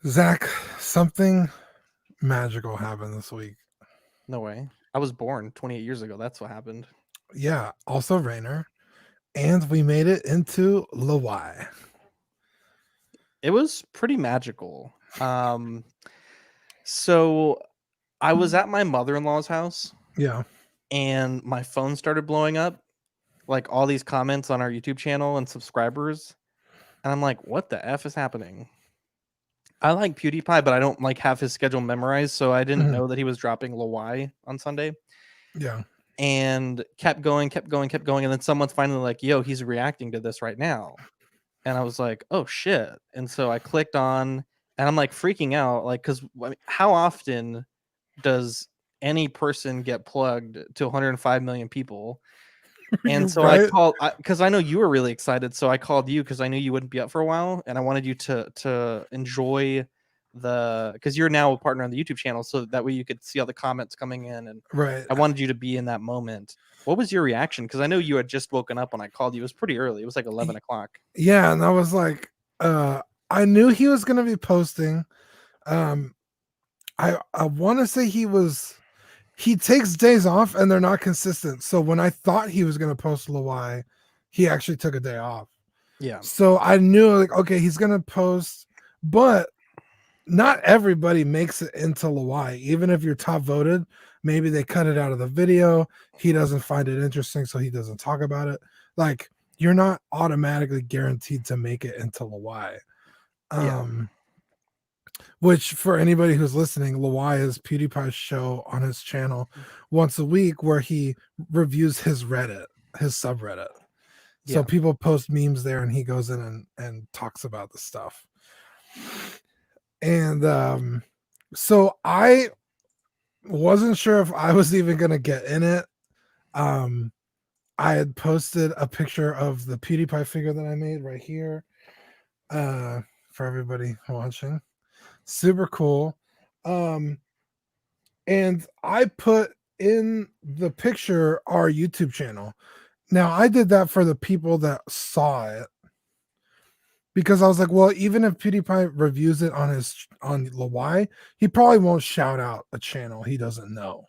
Zach, something magical happened this week. No way. I was born 28 years ago. That's what happened. Yeah, also Rainer. And we made it into Lawai. It was pretty magical. So I was at my mother-in-law's house Yeah. and my phone started blowing up, like all these comments on our YouTube channel and subscribers. And I'm like, what the F is happening? I like PewDiePie, but I don't like have his schedule memorized, so I didn't know that he was dropping Lawai on Sunday. Yeah. And kept going. And then someone's finally like, yo, he's reacting to this right now. And I was like, oh shit. And so I clicked on and I'm like freaking out. Like, because how often does any person get plugged to 105 million people? And so I called because I know you were really excited. So I called you because I knew you wouldn't be up for a while. And I wanted you to enjoy because you're now a partner on the YouTube channel. So that way you could see all the comments coming in. And I wanted you to be in that moment. What was your reaction? Because I know you had just woken up when I called you. It was pretty early. It was like 11 o'clock. Yeah, and I was like, I knew he was gonna be posting. I want to say he takes days off and they're not consistent. So when I thought he was gonna post Lawai, he actually took a day off. Yeah. So I knew like, okay, he's gonna post, but not everybody makes it into Lawai. Even if you're top voted, maybe they cut it out of the video. He doesn't find it interesting, so he doesn't talk about it. Like, you're not automatically guaranteed to make it into Lawai. Which for anybody who's listening, Lawai is PewDiePie's show on his channel once a week where he reviews his Reddit, his subreddit. So people post memes there and he goes in and talks about the stuff. And so I wasn't sure if I was even going to get in it. I had posted a picture of the PewDiePie figure that I made right here for everybody watching. Super cool. And I put in the picture our YouTube channel. Now, I did that for the people that saw it because I was like, well, even if PewDiePie reviews it on Lawai, he probably won't shout out a channel he doesn't know.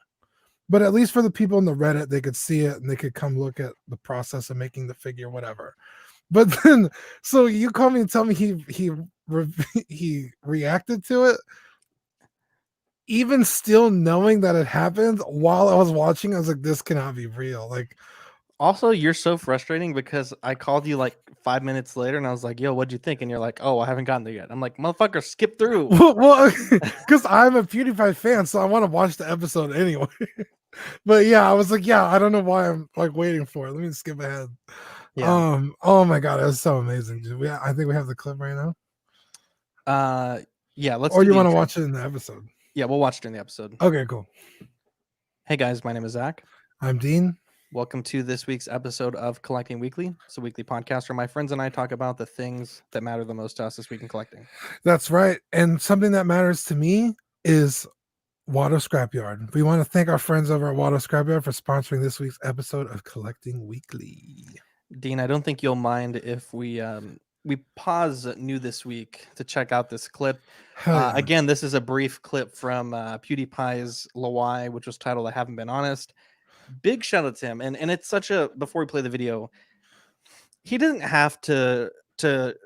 But at least for the people in the Reddit, they could see it and they could come look at the process of making the figure, whatever. But then, so you call me and tell me he reacted to it, even still knowing that it happened while I was watching. I was like, this cannot be real. Like, also, you're so frustrating because I called you like 5 minutes later and I was like, yo, what'd you think? And you're like, oh, I haven't gotten there yet. I'm like, motherfucker, skip through. Well, because I'm a PewDiePie fan, so I want to watch the episode anyway. But yeah, I was like, yeah, I don't know why I'm like waiting for it. Let me skip ahead. Yeah. Oh my god, it was so amazing. I think we have the clip right now. Yeah, let's. Or you want to watch it in the episode? Yeah, we'll watch it in the episode. Okay, cool. Hey guys, my name is Zach. I'm Dean. Welcome to this week's episode of Collecting Weekly. It's a weekly podcast where my friends and I talk about the things that matter the most to us this week in collecting. That's right. And something that matters to me is Watto Scrapyard. We want to thank our friends over at Watto Scrapyard for sponsoring this week's episode of Collecting Weekly. Dean, I don't think you'll mind if we pause new this week to check out this clip. Again, this is a brief clip from PewDiePie's Lawai, which was titled I Haven't Been Honest. Big shout out to him. And it's such a, before we play the video, he didn't have to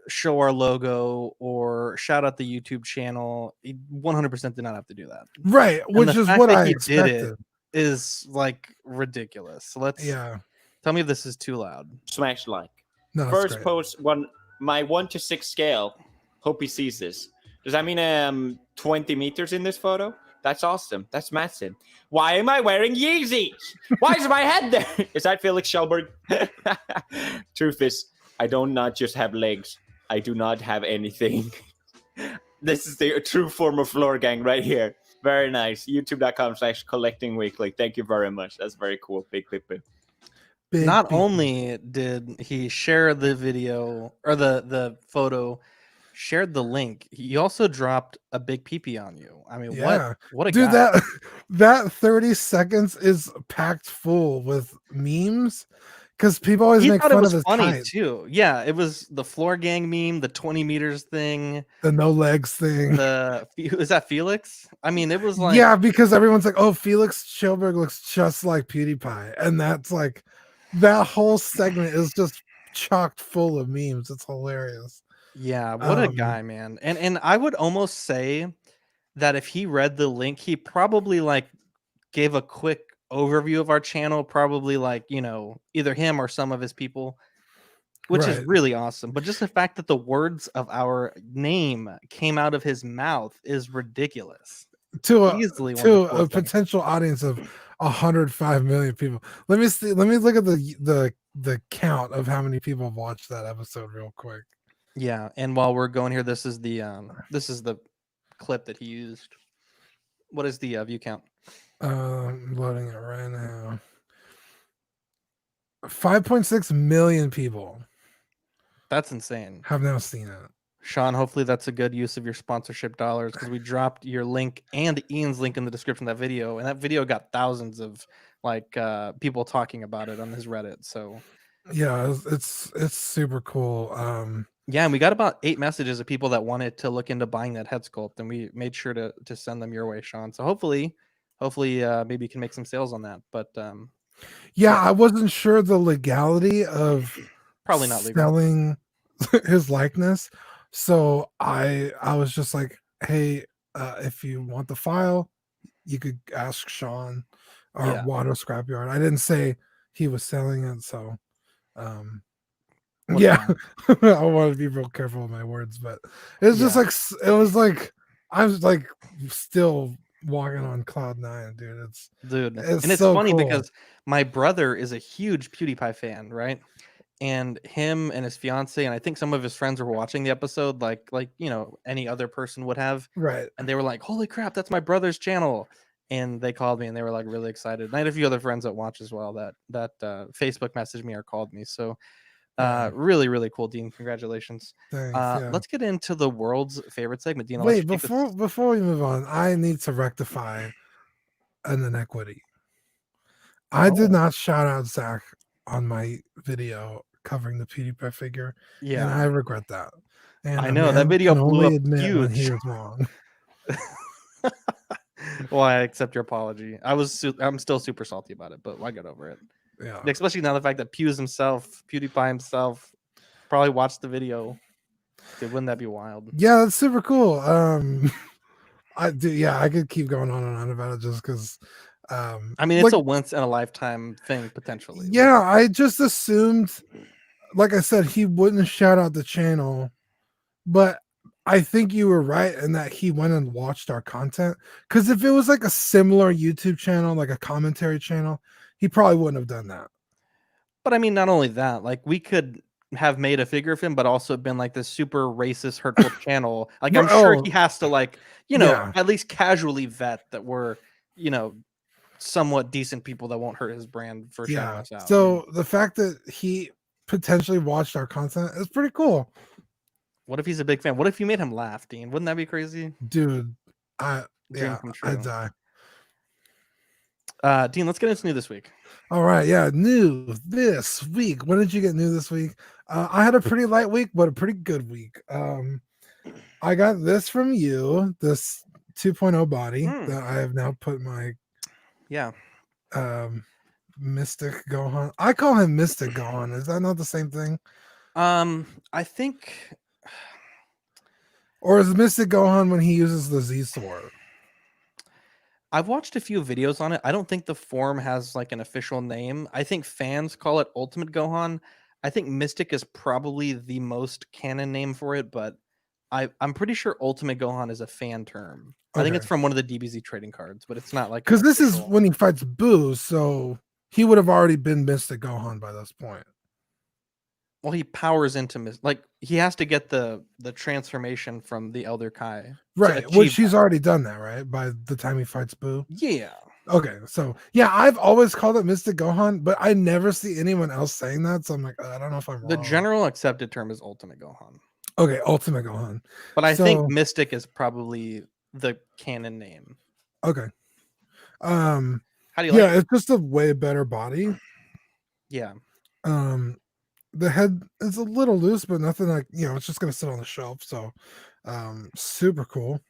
show our logo or shout out the YouTube channel. He 100% did not have to do that. Right, and which is what I expected. Did it is like ridiculous. So let's tell me if this is too loud. Smash like. No, first post my 1 to 6 scale. Hope he sees this. Does that mean 20 meters in this photo? That's awesome. That's massive. Why am I wearing Yeezys? Why is my head there? Is that Felix Schellberg? Truth is, I don't not just have legs. I do not have anything. This is the true form of floor gang right here. Very nice. YouTube.com/collectingweekly. Thank you very much. That's very cool. Big. Not only did he share the video or the photo, shared the link, he also dropped a big pee-pee on you. I mean, what a dude guy. that 30 seconds is packed full with memes because people always He make thought it fun was of his funny height, too. Yeah, it was the floor gang meme, the 20 meters thing, the no legs thing. is that Felix? I mean, it was like, Yeah, because everyone's like, "Oh, Felix Schilberg looks just like PewDiePie," and that's like that whole segment is just chocked full of memes. It's hilarious. yeah, what a Um, guy, man. And I would almost say that if he read the link, he probably like gave a quick overview of our channel, probably like, either him or some of his people, which is Right. really awesome. But just the fact that the words of our name came out of his mouth is ridiculous. To Easily one of the a coolest things. potential audience of 105 million people. Let me see. Let me look at the count of how many people have watched that episode real quick. Yeah, and while we're going here, this is the clip that he used. What is the view count? I'm loading it right now. 5.6 million people That's insane. have now seen it. Sean, hopefully that's a good use of your sponsorship dollars, because we dropped your link and Ian's link in the description of that video, and that video got thousands of people talking about it on his Reddit. So Yeah, it's super cool. yeah, and we got about 8 messages of people that wanted to look into buying that head sculpt, and we made sure to send them your way, Sean. So hopefully maybe you can make some sales on that. But yeah, I wasn't sure the legality of probably not legal. selling his likeness, so I was just like, hey, if you want the file, you could ask Sean or Yeah. Water Scrapyard. I didn't say he was selling it, so What yeah, I want to be real careful with my words, but it was just Yeah. like it was like I was like still walking on cloud nine, dude. Dude, It's and it's so funny cool. because my brother is a huge PewDiePie fan, right? And him and his fiance, and I think some of his friends were watching the episode, like any other person would have, Right. and they were like, "Holy crap, that's my brother's channel!" And they called me, and they were like really excited. And I had a few other friends that watch as well that Facebook messaged me or called me. So really, really cool, Dean. Congratulations. Thanks. Yeah. Let's get into the world's favorite segment, Dean. I'll let Wait, you take this. before we move on, I need to rectify an inequity. I did Oh. not shout out Zach on my video covering the PewDiePie figure, and I Yeah, regret that. And I a know, that man video can blew only up admit when he huge. was wrong. Well, I accept your apology. I'm still super salty about it, but I got over it. Yeah. Especially now the fact that PewDiePie himself, probably watched the video. Dude, wouldn't that be wild? Yeah, that's super cool. I do. Yeah, I could keep going on and on about it just because. I mean, it's a once in a lifetime thing potentially. Yeah, I just assumed, like I said, he wouldn't shout out the channel, but I think you were right in that he went and watched our content. Because if it was like a similar YouTube channel, like a commentary channel, he probably wouldn't have done that. But I mean, not only that, like we could have made a figure of him, but also been like this super racist, hurtful channel. Like I'm sure he has to at least casually vet that we're, somewhat decent people that won't hurt his brand for shouting us out. So the fact that he potentially watched our content is pretty cool. What if he's a big fan? What if you made him laugh, Dean? Wouldn't that be crazy? Dude, I Dream die. Dean, let's get into new this week. All right, yeah, new this week. When did you get new this week? I had a pretty light week, but a pretty good week. I got this from you, this 2.0 body that I have now put my Mystic Gohan. I call him Mystic Gohan. Is that not the same thing? I think, or is Mystic Gohan when he uses the Z sword? I've watched a few videos on it. I don't think the form has like an official name. I think fans call it Ultimate Gohan. I think Mystic is probably the most canon name for it, but I'm pretty sure Ultimate Gohan is a fan term. Okay. I think it's from one of the DBZ trading cards, but it's not like, because this is when he fights Boo, so he would have already been Mystic Gohan by this point. Well, he powers into like he has to get the transformation from the Elder Kai, right? Which he's already done that, right? By the time he fights Boo. Yeah. Okay, so yeah, I've always called it Mystic Gohan, but I never see anyone else saying that, so I'm like, I don't know if I'm wrong. The general accepted term is Ultimate Gohan. Okay, Ultimate Gohan. But I think Mystic is probably the canon name. Okay. How do you like it? It's just a way better body. Yeah. The head is a little loose, but nothing like, it's just gonna sit on the shelf. So super cool.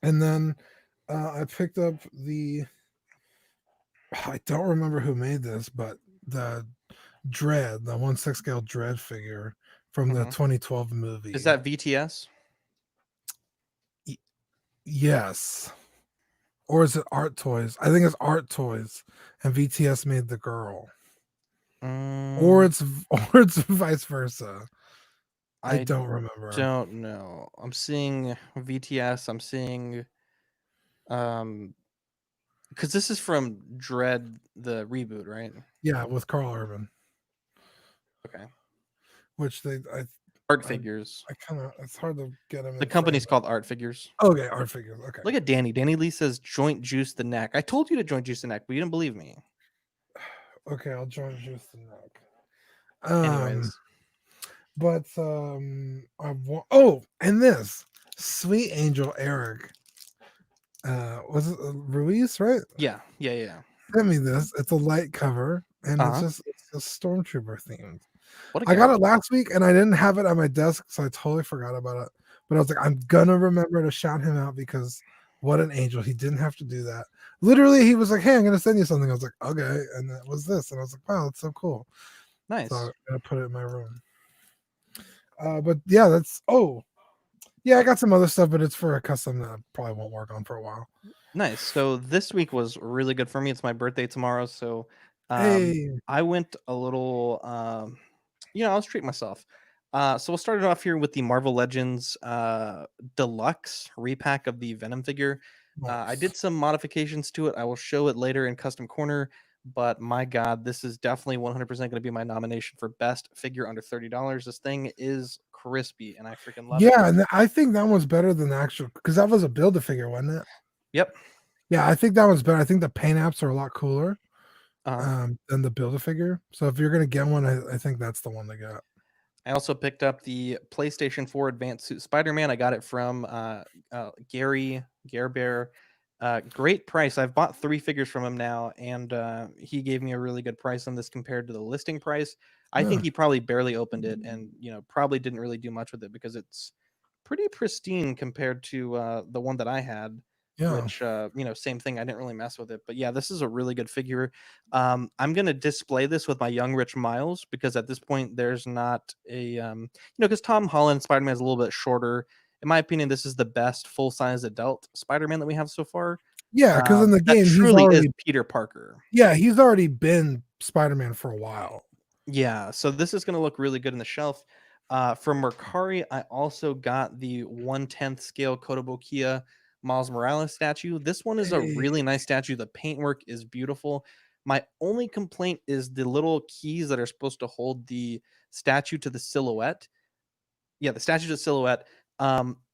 And then I picked up I don't remember who made this, but the Dread, the 1/6 scale Dread figure from the 2012 movie. Is that VTS? Yes. Or is it Art Toys? I think it's Art Toys, and VTS made the girl. Or it's vice versa. I don't remember. Don't know. I'm seeing VTS. I'm seeing because this is from Dread, the reboot, right? Yeah, with Carl Urban. Okay. Which Art Figures. It's hard to get them. The company's called Art Figures. Okay, Art Figures. Okay. Look at Danny. Danny Lee says joint juice the neck. I told you to joint juice the neck, but you didn't believe me. Okay, I'll joint juice the neck. Anyways. But and this Sweet Angel Eric. Was it Ruiz, right? Yeah. Sent me this. It's a light cover, and it's a stormtrooper themed. I got it last week, and I didn't have it at my desk, so I totally forgot about it. But I was like, I'm gonna remember to shout him out because what an angel! He didn't have to do that. Literally, he was like, "Hey, I'm gonna send you something." I was like, "Okay," and that was this, and I was like, "Wow, that's so cool." Nice. So I'm gonna put it in my room. But yeah, I got some other stuff, but it's for a custom that I probably won't work on for a while. Nice. So this week was really good for me. It's my birthday tomorrow, so I went a little. I was treating myself. So we'll start it off here with the Marvel Legends deluxe repack of the Venom figure. I did some modifications to it. I will show it later in Custom Corner. But my God, this is definitely 100% going to be my nomination for best figure under $30. This thing is crispy, and I freaking love it. Yeah, and I think that one's better than the actual, because that was a Build-A-Figure, wasn't it? Yep. Yeah, I think that one's better. I think the paint apps are a lot cooler than the Build-A-Figure. So if you're going to get one, I think that's the one to get. I also picked up the PlayStation 4 Advanced Suit Spider-Man. I got it from Gary Bear. Great price. I've bought 3 figures from him now, and he gave me a really good price on this compared to the listing price. I think he probably barely opened it, and probably didn't really do much with it because it's pretty pristine compared to the one that I had. Yeah. Which same thing. I didn't really mess with it, but yeah, this is a really good figure. I'm gonna display this with my young Rich Miles because at this point there's not a because Tom Holland Spider-Man is a little bit shorter. In my opinion, this is the best full-size adult Spider-Man that we have so far. Yeah, because in the game that truly is Peter Parker. Yeah, he's already been Spider-Man for a while. Yeah, so this is gonna look really good in the shelf. From Mercari, I also got the 1/10 scale Cotabokia Miles Morales statue. This one is a really nice statue. The paintwork is beautiful. My only complaint is the little keys that are supposed to hold the statue to the silhouette. Yeah, the statue to silhouette.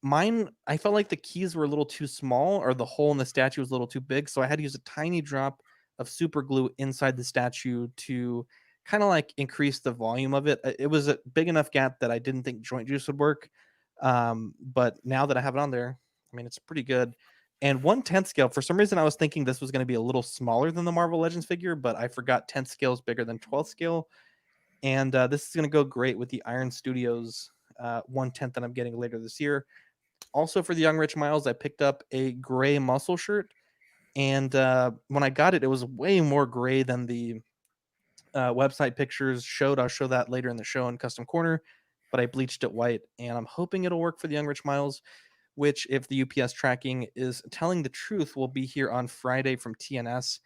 Mine, I felt like the keys were a little too small, or the hole in the statue was a little too big. So I had to use a tiny drop of super glue inside the statue to kind of like increase the volume of it. It was a big enough gap that I didn't think joint juice would work. But now that I have it on there, I mean, it's pretty good. And 1/10 scale, for some reason, I was thinking this was going to be a little smaller than the Marvel Legends figure, but I forgot 10th scale is bigger than 12th scale. And this is going to go great with the Iron Studios 1/10 that I'm getting later this year. Also, for the Young Rich Miles, I picked up a gray muscle shirt. And when I got it, it was way more gray than the website pictures showed. I'll show that later in the show in Custom Corner, but I bleached it white. And I'm hoping it'll work for the Young Rich Miles, which, if the UPS tracking is telling the truth, will be here on Friday from TNS.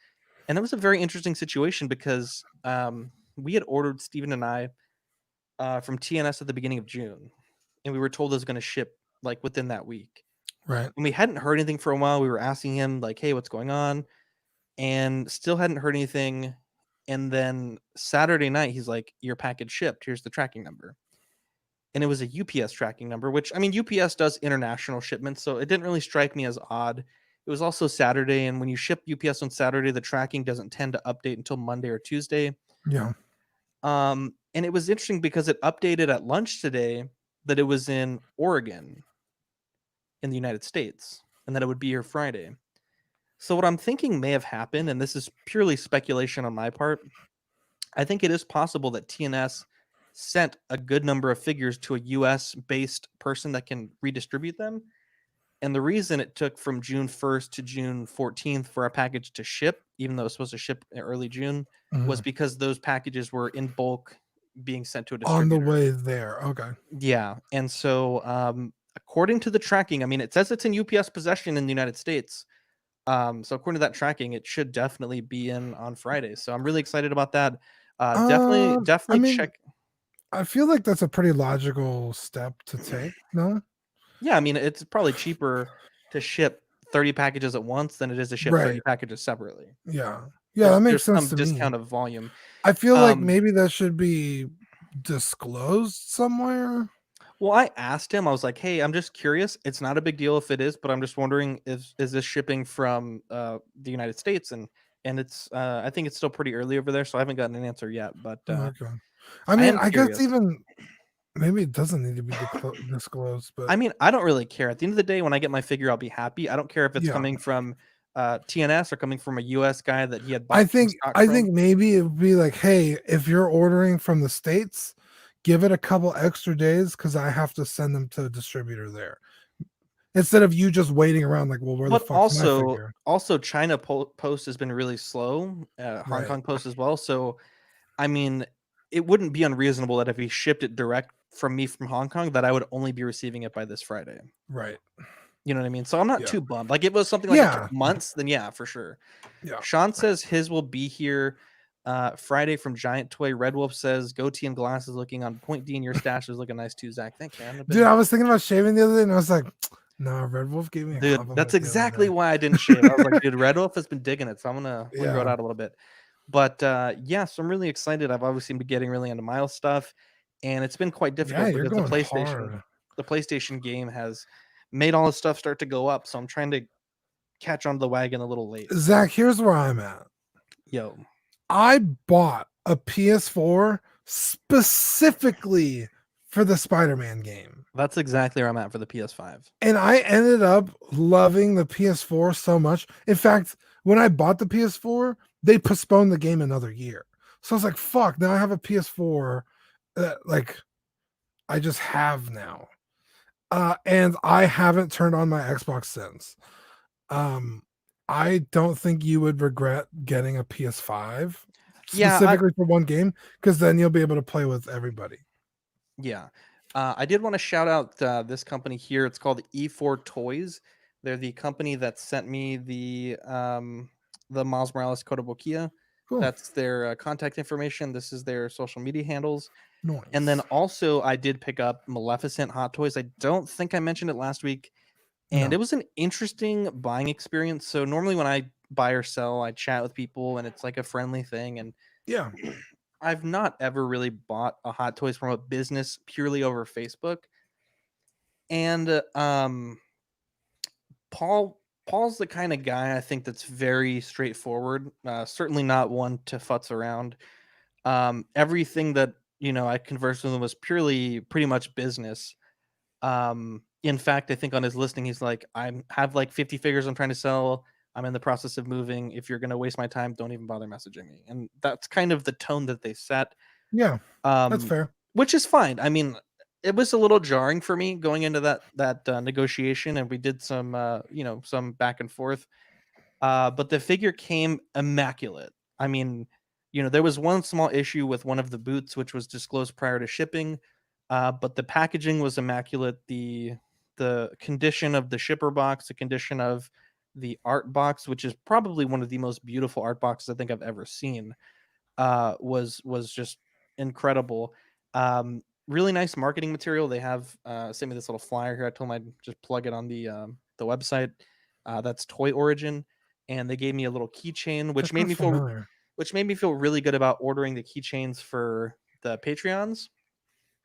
And that was a very interesting situation because we had ordered, Steven and I, from TNS at the beginning of June, and we were told it was going to ship like within that week. Right. And we hadn't heard anything for a while. We were asking him like, "Hey, what's going on?" And still hadn't heard anything. And then Saturday night, he's like, "Your package shipped. Here's the tracking number." And it was a UPS tracking number, which, I mean, UPS does international shipments, so it didn't really strike me as odd. It was also Saturday, and when you ship UPS on Saturday, the tracking doesn't tend to update until Monday or Tuesday. Yeah. And it was interesting because it updated at lunch today that it was in Oregon in the United States and that it would be here Friday. So what I'm thinking may have happened, and this is purely speculation on my part, I think it is possible that TNS sent a good number of figures to a US based person that can redistribute them. And the reason it took from June 1st to June 14th for our package to ship, even though it was supposed to ship in early June, was Mhm. because those packages were in bulk being sent to a On the distributor. way there. Okay. Yeah. And so, according to the tracking, I mean, it says it's in UPS possession in the United States. So according to that tracking, it should definitely be in on Friday. So I'm really excited about that. I Definitely mean, check. I feel like that's a pretty logical step to take. No? Yeah, I mean, it's probably cheaper to ship 30 packages at once than it is to ship 30 Right. packages separately. Yeah. Yeah, that makes There's sense some to me. discount of volume. I feel like Um, maybe that should be disclosed somewhere. Well, I asked him. I was like, "Hey, I'm just curious. It's not a big deal if it is, but I'm just wondering is this shipping from the United States?" And it's I think it's still pretty early over there, so I haven't gotten an answer yet. But Okay. I I mean, am I guess curious. even maybe it doesn't need to be disclosed, but I mean, I don't really care. At the end of the day, when I get my figure, I'll be happy. I don't care if it's yeah. coming from TNS or coming from a US guy that he had I bought some think stock I from. think maybe it would be like, hey, if you're ordering from the States, give it a couple extra days because I have to send them to a distributor there. Instead of you just waiting around like, well, where the But fuck's my figure? also China post has been really slow. Hong Right. Kong post as well. So I mean, it wouldn't be unreasonable that if he shipped it direct from me from Hong Kong, that I would only be receiving it by this Friday. Right. You know what I mean? So I'm not Yeah. too bummed. Like if it was something like it took Yeah. months, then yeah, for sure. Yeah. Sean says his will be here Friday from Giant Toy. Red Wolf says goatee and glasses looking on point. Dean, your stash is looking nice too, Zach. Thanks, man. Dude, I was thinking about shaving the other day and I was like, no, Red Wolf gave me a Dude, compliment that's the other exactly day. why I didn't shave. I was like, dude, Red Wolf has been digging it, so I'm gonna grow it Yeah. out a little bit. But yeah, so I'm really excited. I've obviously been getting really into Miles stuff, and it's been quite Yeah, difficult you're because going hard. the PlayStation game has made all this stuff start to go up. So I'm trying to catch onto the wagon a little late. Zach, here's where I'm at. Yo, I bought a PS4 specifically for the Spider-Man game. that's exactly where I'm at for the PS5. And I ended up loving the PS4 so much. In fact, when I bought the PS4, they postponed the game another year. So I was like, fuck, now I have a PS4 that like I just have now. And I haven't turned on my Xbox since. I don't think you would regret getting a PS5 Yeah, specifically for one game because then you'll be able to play with everybody. Yeah. I did want to shout out this company here. It's called E4 Toys. They're the company that sent me the Miles Morales Cotabokia. Cool. That's their contact information. This is their social media handles. Nice. And then also I did pick up Maleficent Hot Toys. I don't think I mentioned it last week. And No. it was an interesting buying experience. So normally when I buy or sell, I chat with people and it's like a friendly thing. And Yeah. I've not ever really bought a Hot Toys from a business purely over Facebook. And Paul's the kind of guy I think that's very straightforward. Certainly not one to futz around. Everything that I conversed with him was pretty much business. In fact, I think on his listing he's like, I have like 50 figures I'm trying to sell. I'm in the process of moving. If you're gonna waste my time, don't even bother messaging me. And that's kind of the tone that they set. Yeah. That's Um, fair. which is fine. I mean, it was a little jarring for me going into that negotiation, and we did some some back and forth. But the figure came immaculate. I mean, there was one small issue with one of the boots, which was disclosed prior to shipping, but the packaging was immaculate. The condition of the shipper box, the condition of the art box, which is probably one of the most beautiful art boxes I think I've ever seen, was just incredible. Really nice marketing material. They have sent me this little flyer here. I told them I'd just plug it on the website. That's Toy Origin, and they gave me a little keychain, That sounds familiar. which made me feel really good about ordering the keychains for the Patreons.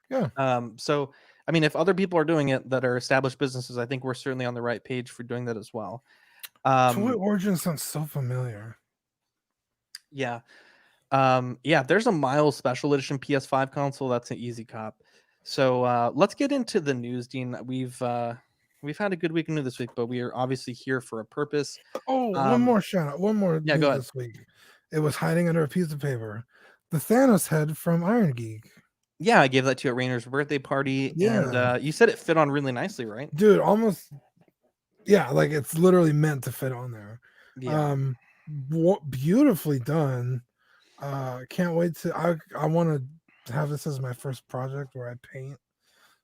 Yeah. So I mean, if other people are doing it that are established businesses, I think we're certainly on the right page for doing that as well. Toy Origin sounds so familiar. Yeah. Yeah, there's a Miles Special Edition PS5 console. That's an easy cop. So let's get into the news, Dean. We've had a good week of news this week, but we are obviously here for a purpose. Oh, one more shout out. One more Yeah, go news ahead. this week. It was hiding under a piece of paper. the Thanos head from Iron Geek. Yeah, I gave that to you at Rainer's birthday party, Yeah. and you said it fit on really nicely, right? Dude, almost. Yeah, like it's literally meant to fit on there. Yeah. What beautifully done. Can't wait to. I want to have this as my first project where I paint.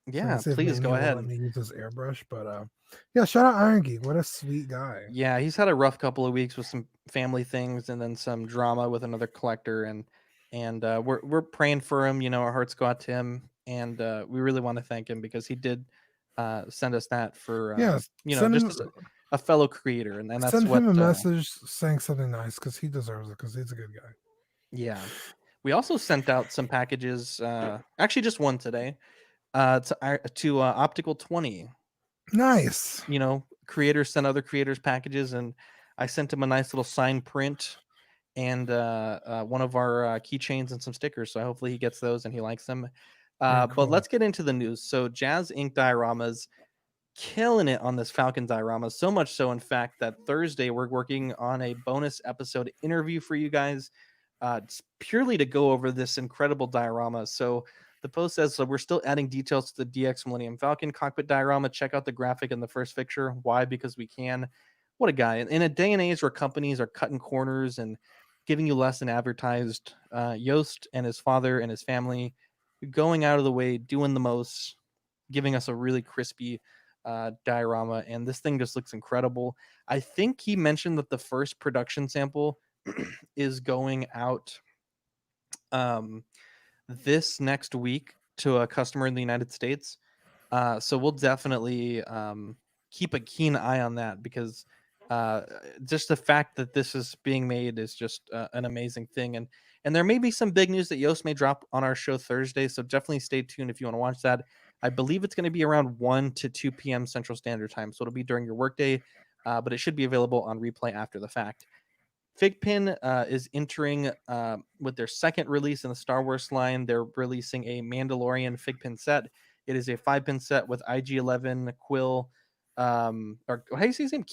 Yeah, See if please go Manny will ahead. let me use this airbrush, but yeah, shout out Iron Geek. What a sweet guy. Yeah, he's had a rough couple of weeks with some family things and then some drama with another collector, and we're praying for him. You know, our hearts go out to him, and we really want to thank him because he did send us that for Yeah, you know, send just him as a fellow creator, and that's send what him a message saying something nice because he deserves it because he's a good guy. yeah. We also sent out some packages, actually just one today, to Optical 20. Nice. You know, creators send other creators packages, and I sent him a nice little sign print and one of our keychains and some stickers. So hopefully he gets those and he likes them. Very But cool. let's get into the news. So Jazz Ink Dioramas killing it on this Falcon diorama. So much so, in fact, that Thursday we're working on a bonus episode interview for you guys, purely to go over this incredible diorama. So the post says, so we're still adding details to the DX Millennium Falcon cockpit diorama. Check out the graphic in the first picture. Why? Because we can. What a guy. In a day and age where companies are cutting corners and giving you less than advertised, Yost and his father and his family going out of the way, doing the most, giving us a really crispy diorama. And this thing just looks incredible. I think he mentioned that the first production sample is going out this next week to a customer in the United States. So we'll definitely keep a keen eye on that because just the fact that this is being made is just an amazing thing. And there may be some big news that Yost may drop on our show Thursday. So definitely stay tuned if you want to watch that. I believe it's going to be around 1 to 2 p.m. Central Standard Time. So it'll be during your workday, but it should be available on replay after the fact. Fig Pin is entering with their second release in the Star Wars line. They're releasing a Mandalorian Fig Pin Set. It is a 5-pin set with IG-11 Quill, or how do you say his name?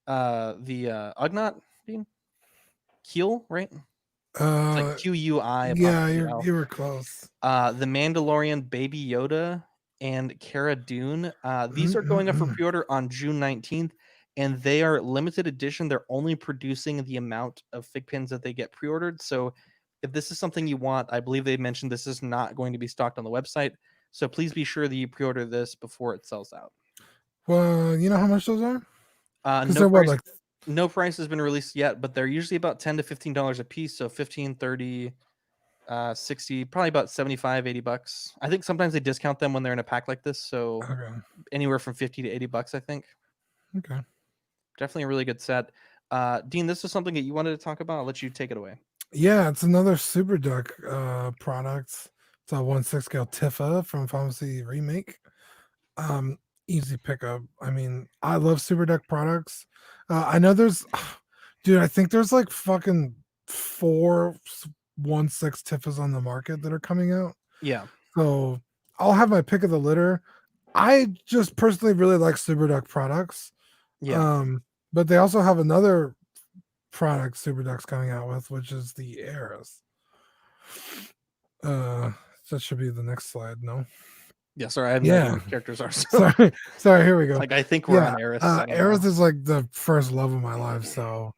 The Ugnaught, Keel, right? It's like QUI. Yeah, you were close. The Mandalorian Baby Yoda and Cara Dune. These are going up for pre-order on June 19th. And they are limited edition. They're only producing the amount of fig pins that they get pre-ordered. So if this is something you want, I believe they mentioned this is not going to be stocked on the website. So please be sure that you pre-order this before it sells out. Well, you know how much those are? No price has been released yet, but they're usually about $10 to $15 a piece. So 15, 30, 60, probably about 75, $80. I think sometimes they discount them when they're in a pack like this. So anywhere from 50 to $80, I think. Okay. Definitely a really good set. Dean, this is something that you wanted to talk about. I'll let you take it away. Yeah, it's another Super Duck product. It's a 1/6 scale Tifa from Pharmacy Remake. Easy pickup. I mean, I love Super Duck products. I know there's, dude, I think there's like fucking 4 1/6 Tifas on the market that are coming out. Yeah. So I'll have my pick of the litter. I just personally really like Super Duck products. Yeah. But they also have another product Super Duck's coming out with, which is the Eris. That should be the next slide. No. Yeah, sorry, I have no idea what characters are. So. Sorry, here we go. Like I think we're on Eris. Eris is like the first love of my life, so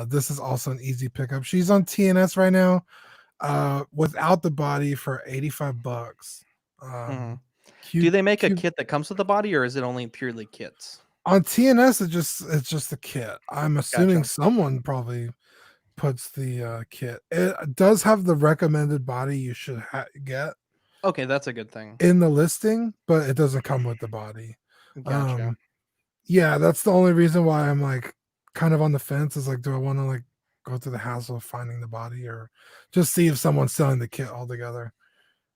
this is also an easy pickup. She's on TNS right now, without the body for $85. Do they make a kit that comes with the body, or is it only purely kits? On TNS, it's just the kit. I'm assuming someone probably puts the kit. It does have the recommended body you should get. Okay, that's a good thing. In the listing, but it doesn't come with the body. Gotcha. Yeah, that's the only reason why I'm like kind of on the fence. Is like, do I want to like go through the hassle of finding the body, or just see if someone's selling the kit altogether?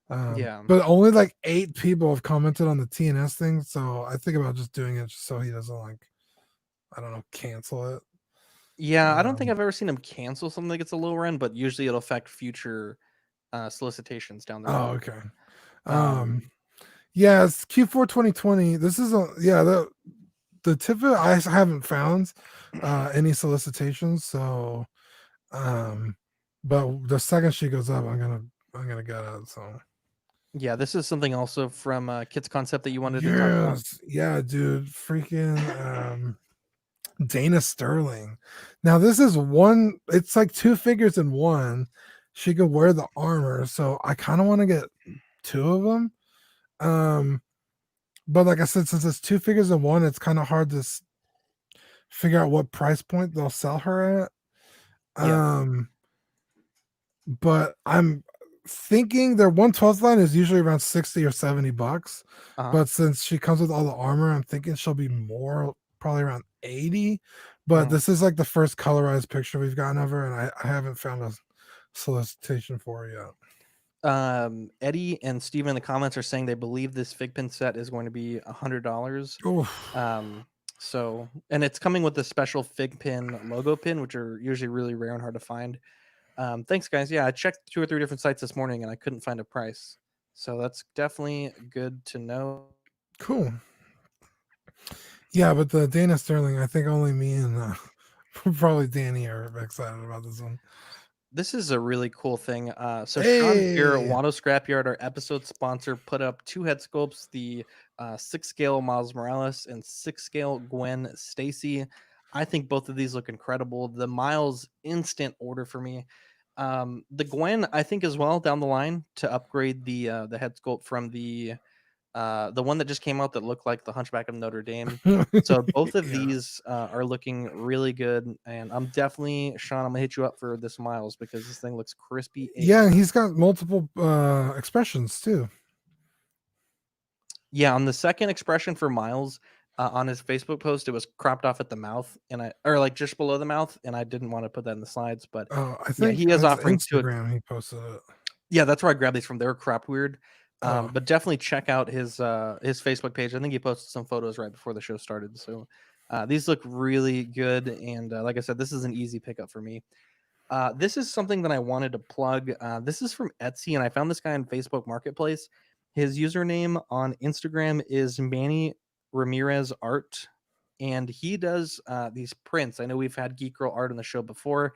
But only like 8 people have commented on the TNS thing, so I think about just doing it just so he doesn't like, I don't know, cancel it. Yeah, I don't think I've ever seen him cancel something that gets a lower end, but usually it'll affect future solicitations down the road. Oh, okay. Yeah, it's Q4 2020. This is the Tifa. I haven't found any solicitations, so but the second she goes up, I'm gonna get it. So Yeah, this is something also from Kitzconcept that you wanted to talk about. yes, yeah, dude, freaking Dana Sterling. Now this is one. It's like two figures in one. She could wear the armor, so I kind of want to get two of them. But like I said, since it's two figures in one, it's kind of hard to figure out what price point they'll sell her at. Yeah. But I'm thinking their 112th line is usually around 60 or 70 bucks. Uh-huh. But since she comes with all the armor, I'm thinking she'll be more, probably around 80. But Mhm. this is like the first colorized picture we've gotten of her, and I haven't found a solicitation for her yet. Eddie and Steven in the comments are saying they believe this fig pin set is going to be $100. Oof. So, and it's coming with the special fig pin logo pin, which are usually really rare and hard to find. Thanks, guys. Yeah, I checked 2 or 3 different sites this morning and I couldn't find a price. So that's definitely good to know. Cool. Yeah, but the Dana Sterling, I think only me and probably Danny are excited about this one. This is a really cool thing. So Sean here, Hey, Watto Scrapyard, our episode sponsor, put up 2 head sculpts, the 6 scale Miles Morales and 6 scale Gwen Stacy. I think both of these look incredible. The Miles instant order for me. The Gwen, I think as well down the line to upgrade the head sculpt from the one that just came out that looked like the Hunchback of Notre Dame. So both of yeah. these are looking really good, and I'm definitely, Sean, I'm gonna hit you up for this Miles because this thing looks crispy. Yeah, and he's got multiple expressions too. Yeah, on the second expression for Miles, on his Facebook post, it was cropped off at the mouth, or like just below the mouth, and I didn't want to put that in the slides, but I yeah, think he is on his offering two. Instagram he posted it. Yeah, that's where I grabbed these from. They were crop weird. Oh. But definitely check out his Facebook page. I think he posted some photos right before the show started. So these look really good. And like I said, this is an easy pickup for me. This is something that I wanted to plug. This is from Etsy, and I found this guy on Facebook Marketplace. His username on Instagram is Manny Ramirez Art, and he does these prints. I know we've had Geek Girl Art on the show before,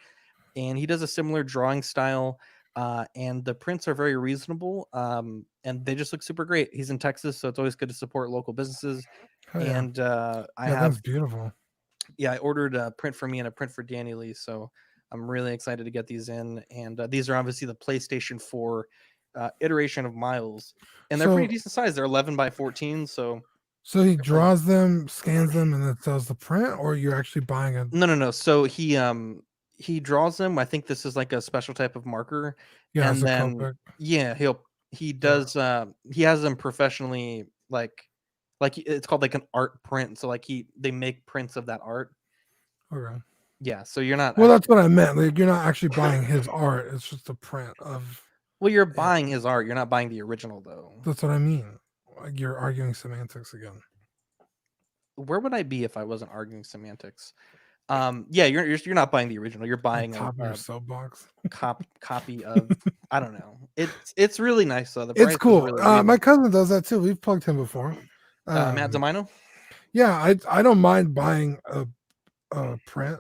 and he does a similar drawing style. And the prints are very reasonable, and they just look super great. He's in Texas, so it's always good to support local businesses. Oh, yeah. And I Yeah, have, that's beautiful. yeah, I ordered a print for me and a print for Danny Lee, so I'm really excited to get these in. And these are obviously the PlayStation 4 iteration of Miles, and they're pretty So decent size. They're 11 by 14, so so he they're fine. draws them, scans them, and then sells the print, or you're actually buying a No. So he draws them. I think this is like a special type of marker, yeah, it's and a then Copic. yeah, he does he has them professionally like it's called like an art print. So like they make prints of that art. Okay. Yeah, so you're not Well, that's what I meant. Like you're not actually buying his art. It's just a print of well, you're it. buying his art. You're not buying the original though. That's what I mean. Like you're arguing semantics again. Where would I be if I wasn't arguing semantics? Yeah, you're not buying the original. You're On buying top of your a soapbox. copy of I don't know. It's really nice though. The It's price is cool. really My reasonable. cousin does that too. We've plugged him before. Matt Zamino? Yeah, I don't mind buying a print.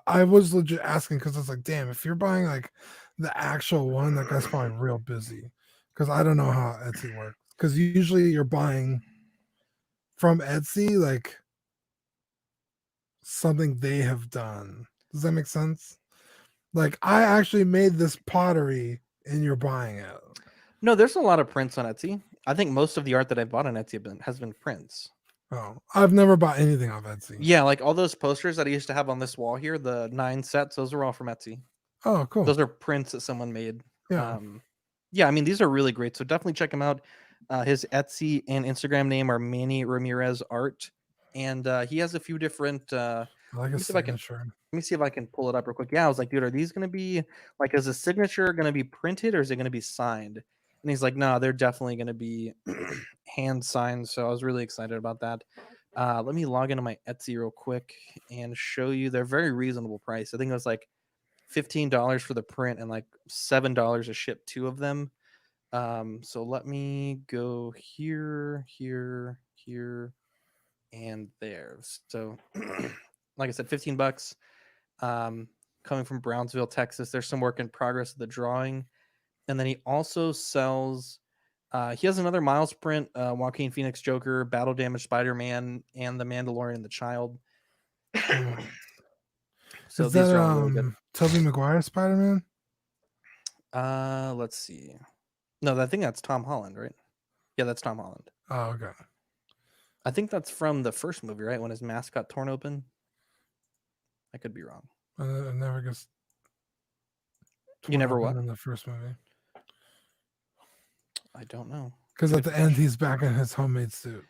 I was legit asking because I was like, damn, if you're buying like the actual one, that guy's probably real busy. Because I don't know how Etsy works. Because usually you're buying from Etsy like something they have done. Does that make sense? Like I actually made this pottery and you're buying it. No, there's a lot of prints on Etsy. I think most of the art that I've bought on Etsy has been prints. Oh, I've never bought anything off Etsy. Yeah, like all those posters that I used to have on this wall here, the 9 sets, those are all from Etsy. Oh, cool. Those are prints that someone made. Yeah. Yeah, I mean, these are really great. So definitely check him out. His Etsy and Instagram name are Manny Ramirez Art. And he has a few different I like let a me see if I can signature. let me see if I can pull it up real quick. Yeah, I was like, dude, are these gonna be like, is a signature gonna be printed or is it gonna be signed? And he's like, no, they're definitely gonna be hand signed. So I was really excited about that. Let me log into my Etsy real quick and show you. They're very reasonable price. I think it was like $15 for the print and like $7 to ship 2 of them. So let me go here, and there. So like I said, $15. coming from Brownsville, Texas. There's some work in progress of the drawing. And then he also sells, he has another Miles print, Joaquin Phoenix Joker, Battle Damage Spider-Man, and the Mandalorian the Child. So Is these that are all really good. Tobey Maguire Spider-Man? Let's see. No, I think that's Tom Holland, right? Yeah, that's Tom Holland. Oh, okay. I think that's from the first movie, right? When his mask got torn open. I could be wrong. It never gets. You never torn what? open in the first movie? I don't know. Because at Good the end, he's back in his homemade suit.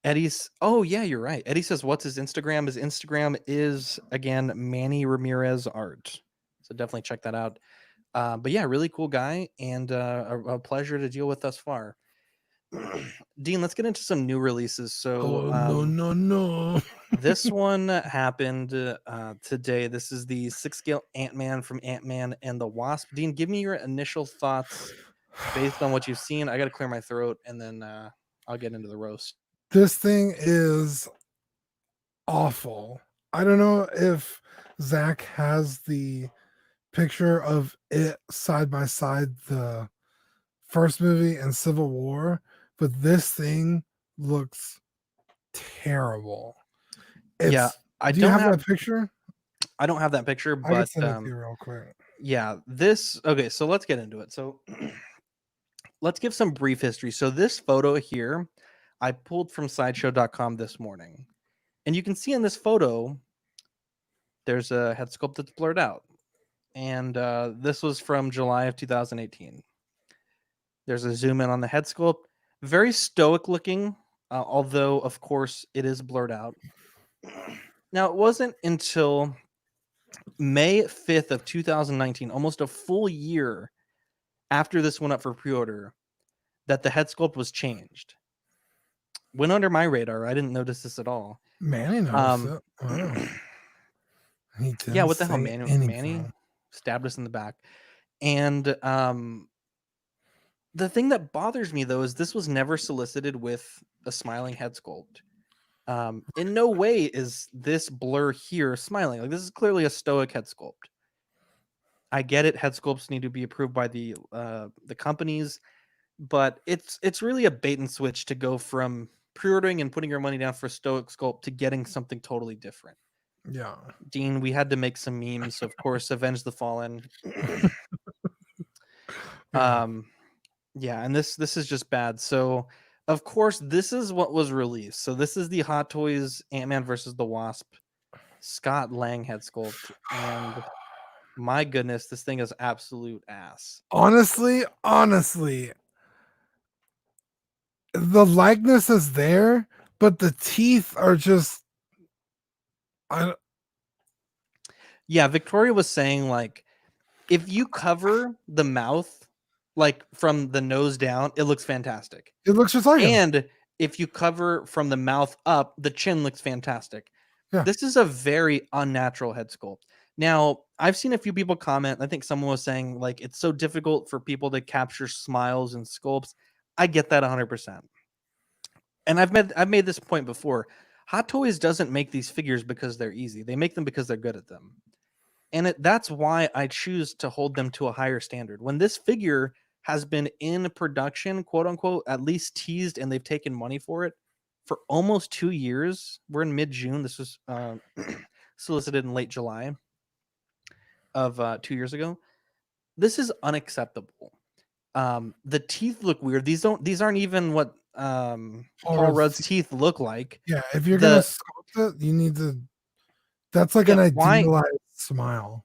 Eddie's. Oh yeah, you're right. Eddie says, "What's his Instagram?" His Instagram is again Manny Ramirez Art. So definitely check that out. But yeah, really cool guy and a pleasure to deal with thus far. Dean, let's get into some new releases. So no. this one happened today. This is the 6-scale Ant-Man from Ant-Man and the Wasp. Dean, give me your initial thoughts based on what you've seen. I got to clear my throat, and then I'll get into the roast. This thing is awful. I don't know if Zach has the picture of it side by side the first movie and Civil War, but this thing looks terrible. Yeah, I do you don't have that picture? I don't have that picture, I can but send it to you real quick. yeah, this okay. So let's get into it. So let's give some brief history. So this photo here, I pulled from sideshow.com this morning, and you can see in this photo, there's a head sculpt that's blurred out, and this was from July of 2018. There's a zoom in on the head sculpt, very stoic looking, although of course it is blurred out. Now it wasn't until May 5th of 2019, almost a full year after this went up for pre-order, that the head sculpt was changed. Went under my radar. I didn't notice this at all. Manny noticed it. Wow. He Yeah, what the hell, say Manny? anything. Stabbed us in the back. And the thing that bothers me, though, is this was never solicited with a smiling head sculpt. In no way is this blur here smiling. Like, this is clearly a stoic head sculpt. I get it. Head sculpts need to be approved by the companies, but it's really a bait and switch to go from pre-ordering and putting your money down for a stoic sculpt to getting something totally different. Yeah. Dean, we had to make some memes, of course. Avenge the Fallen. Yeah, and this is just bad. So of course this is what was released. So this is the Hot Toys Ant-Man versus the Wasp Scott Lang head sculpt, and my goodness, this thing is absolute ass. Honestly, the likeness is there, but the teeth are just. Yeah, Victoria was saying, like, if you cover the mouth, like from the nose down, it looks fantastic. It looks just like him. And if you cover from the mouth up, the chin looks fantastic. Yeah. This is a very unnatural head sculpt. Now, I've seen a few people comment. I think someone was saying, like, it's so difficult for people to capture smiles and sculpts. I get that 100%. And I've made this point before. Hot Toys doesn't make these figures because they're easy. They make them because they're good at them. And that's why I choose to hold them to a higher standard. When this figure has been in production, quote unquote, at least teased, and they've taken money for it for almost 2 years. We're in mid-June. This was solicited in late July of 2 years ago. This is unacceptable. The teeth look weird. These aren't even what Paul Rudd's teeth look like. Yeah, if you're gonna sculpt it, you need to. That's like an idealized smile.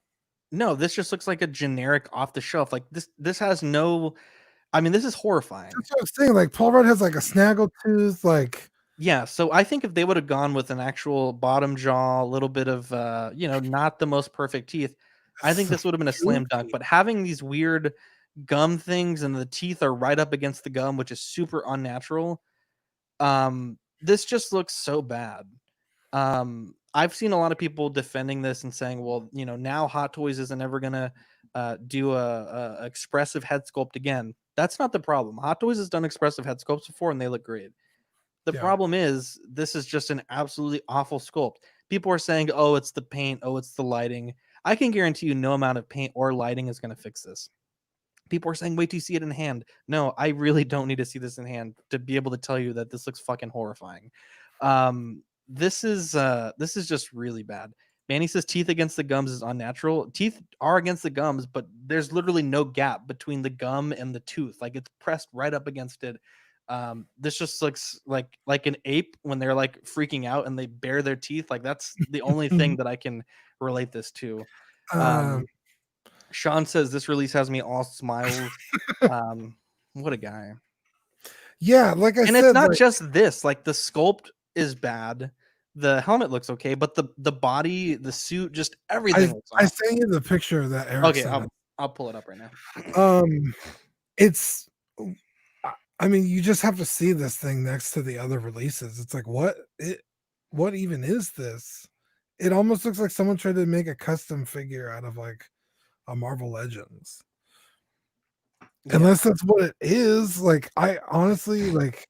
No, this just looks like a generic off the shelf. Like this has no. I mean, this is horrifying. That's what I'm saying. Like Paul Rudd has like a snaggle tooth. Like, yeah. So I think if they would have gone with an actual bottom jaw, a little bit of not the most perfect teeth, I think this would have been a slam dunk. But having these weird gum things and the teeth are right up against the gum, which is super unnatural. This just looks so bad. I've seen a lot of people defending this and saying, well, now Hot Toys isn't ever gonna do a expressive head sculpt again. That's not the problem. Hot Toys has done expressive head sculpts before and they look great. The problem is this is just an absolutely awful sculpt. People are saying, oh, it's the paint, oh, it's the lighting. I can guarantee you no amount of paint or lighting is going to fix this. People are saying, wait till you see it in hand. No, I really don't need to see this in hand to be able to tell you that this looks fucking horrifying. This is just really bad. Manny says teeth against the gums is unnatural. Teeth are against the gums, but there's literally no gap between the gum and the tooth. Like it's pressed right up against it. This just looks like an ape when they're like freaking out and they bare their teeth. Like that's the only thing that I can relate this to. Um, Sean says this release has me all smiles. What a guy. yeah, like I And said, it's not like, just this, like the sculpt is bad. The helmet looks okay, but the body, the suit, just everything looks I off. sent you the picture that Eric Okay, sent. I'll pull it up right now. It's I mean, you just have to see this thing next to the other releases. It's like what even is this? It almost looks like someone tried to make a custom figure out of like a Marvel Legends. Yeah. Unless that's what it is. Like I honestly like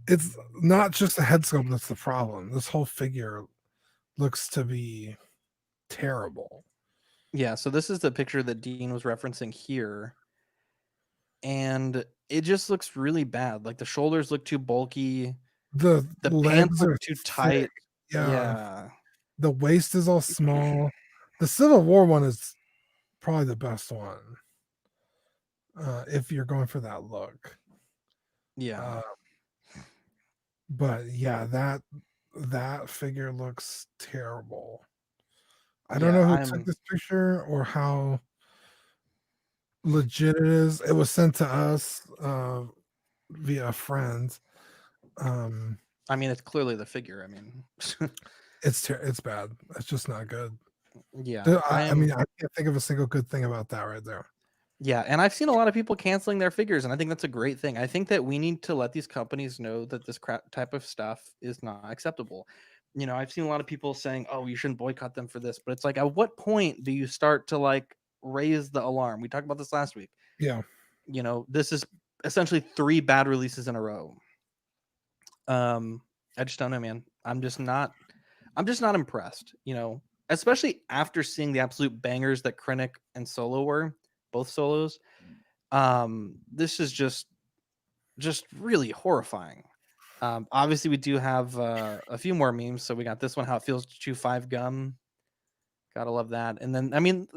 it's not just the head sculpt that's the problem. This whole figure looks to be terrible. Yeah, so this is the picture that Dean was referencing here. And it just looks really bad. Like the shoulders look too bulky. The The legs pants look are too thick. tight. Yeah. Yeah. The waist is all small. The Civil War one is probably the best one. If you're going for that look. Yeah. But yeah, that figure looks terrible. I don't know who took this picture or how legit it is. It was sent to us via a friend. I mean, it's clearly the figure. I mean, it's bad. It's just not good. Yeah. I mean, I can't think of a single good thing about that right there. Yeah, and I've seen a lot of people canceling their figures, and I think that's a great thing. I think that we need to let these companies know that this crap type of stuff is not acceptable. You know, I've seen a lot of people saying, "Oh, you shouldn't boycott them for this," but it's like, at what point do you start to like raise the alarm? We talked about this last week. Yeah. You know, this is essentially 3 bad releases in a row. I just don't know, man. I'm just not impressed, you know, especially after seeing the absolute bangers that Krennic and Solo were, both solos. This is just really horrifying. Obviously we do have a few more memes. So we got this one, how it feels to chew 5 gum. Gotta love that. And then I mean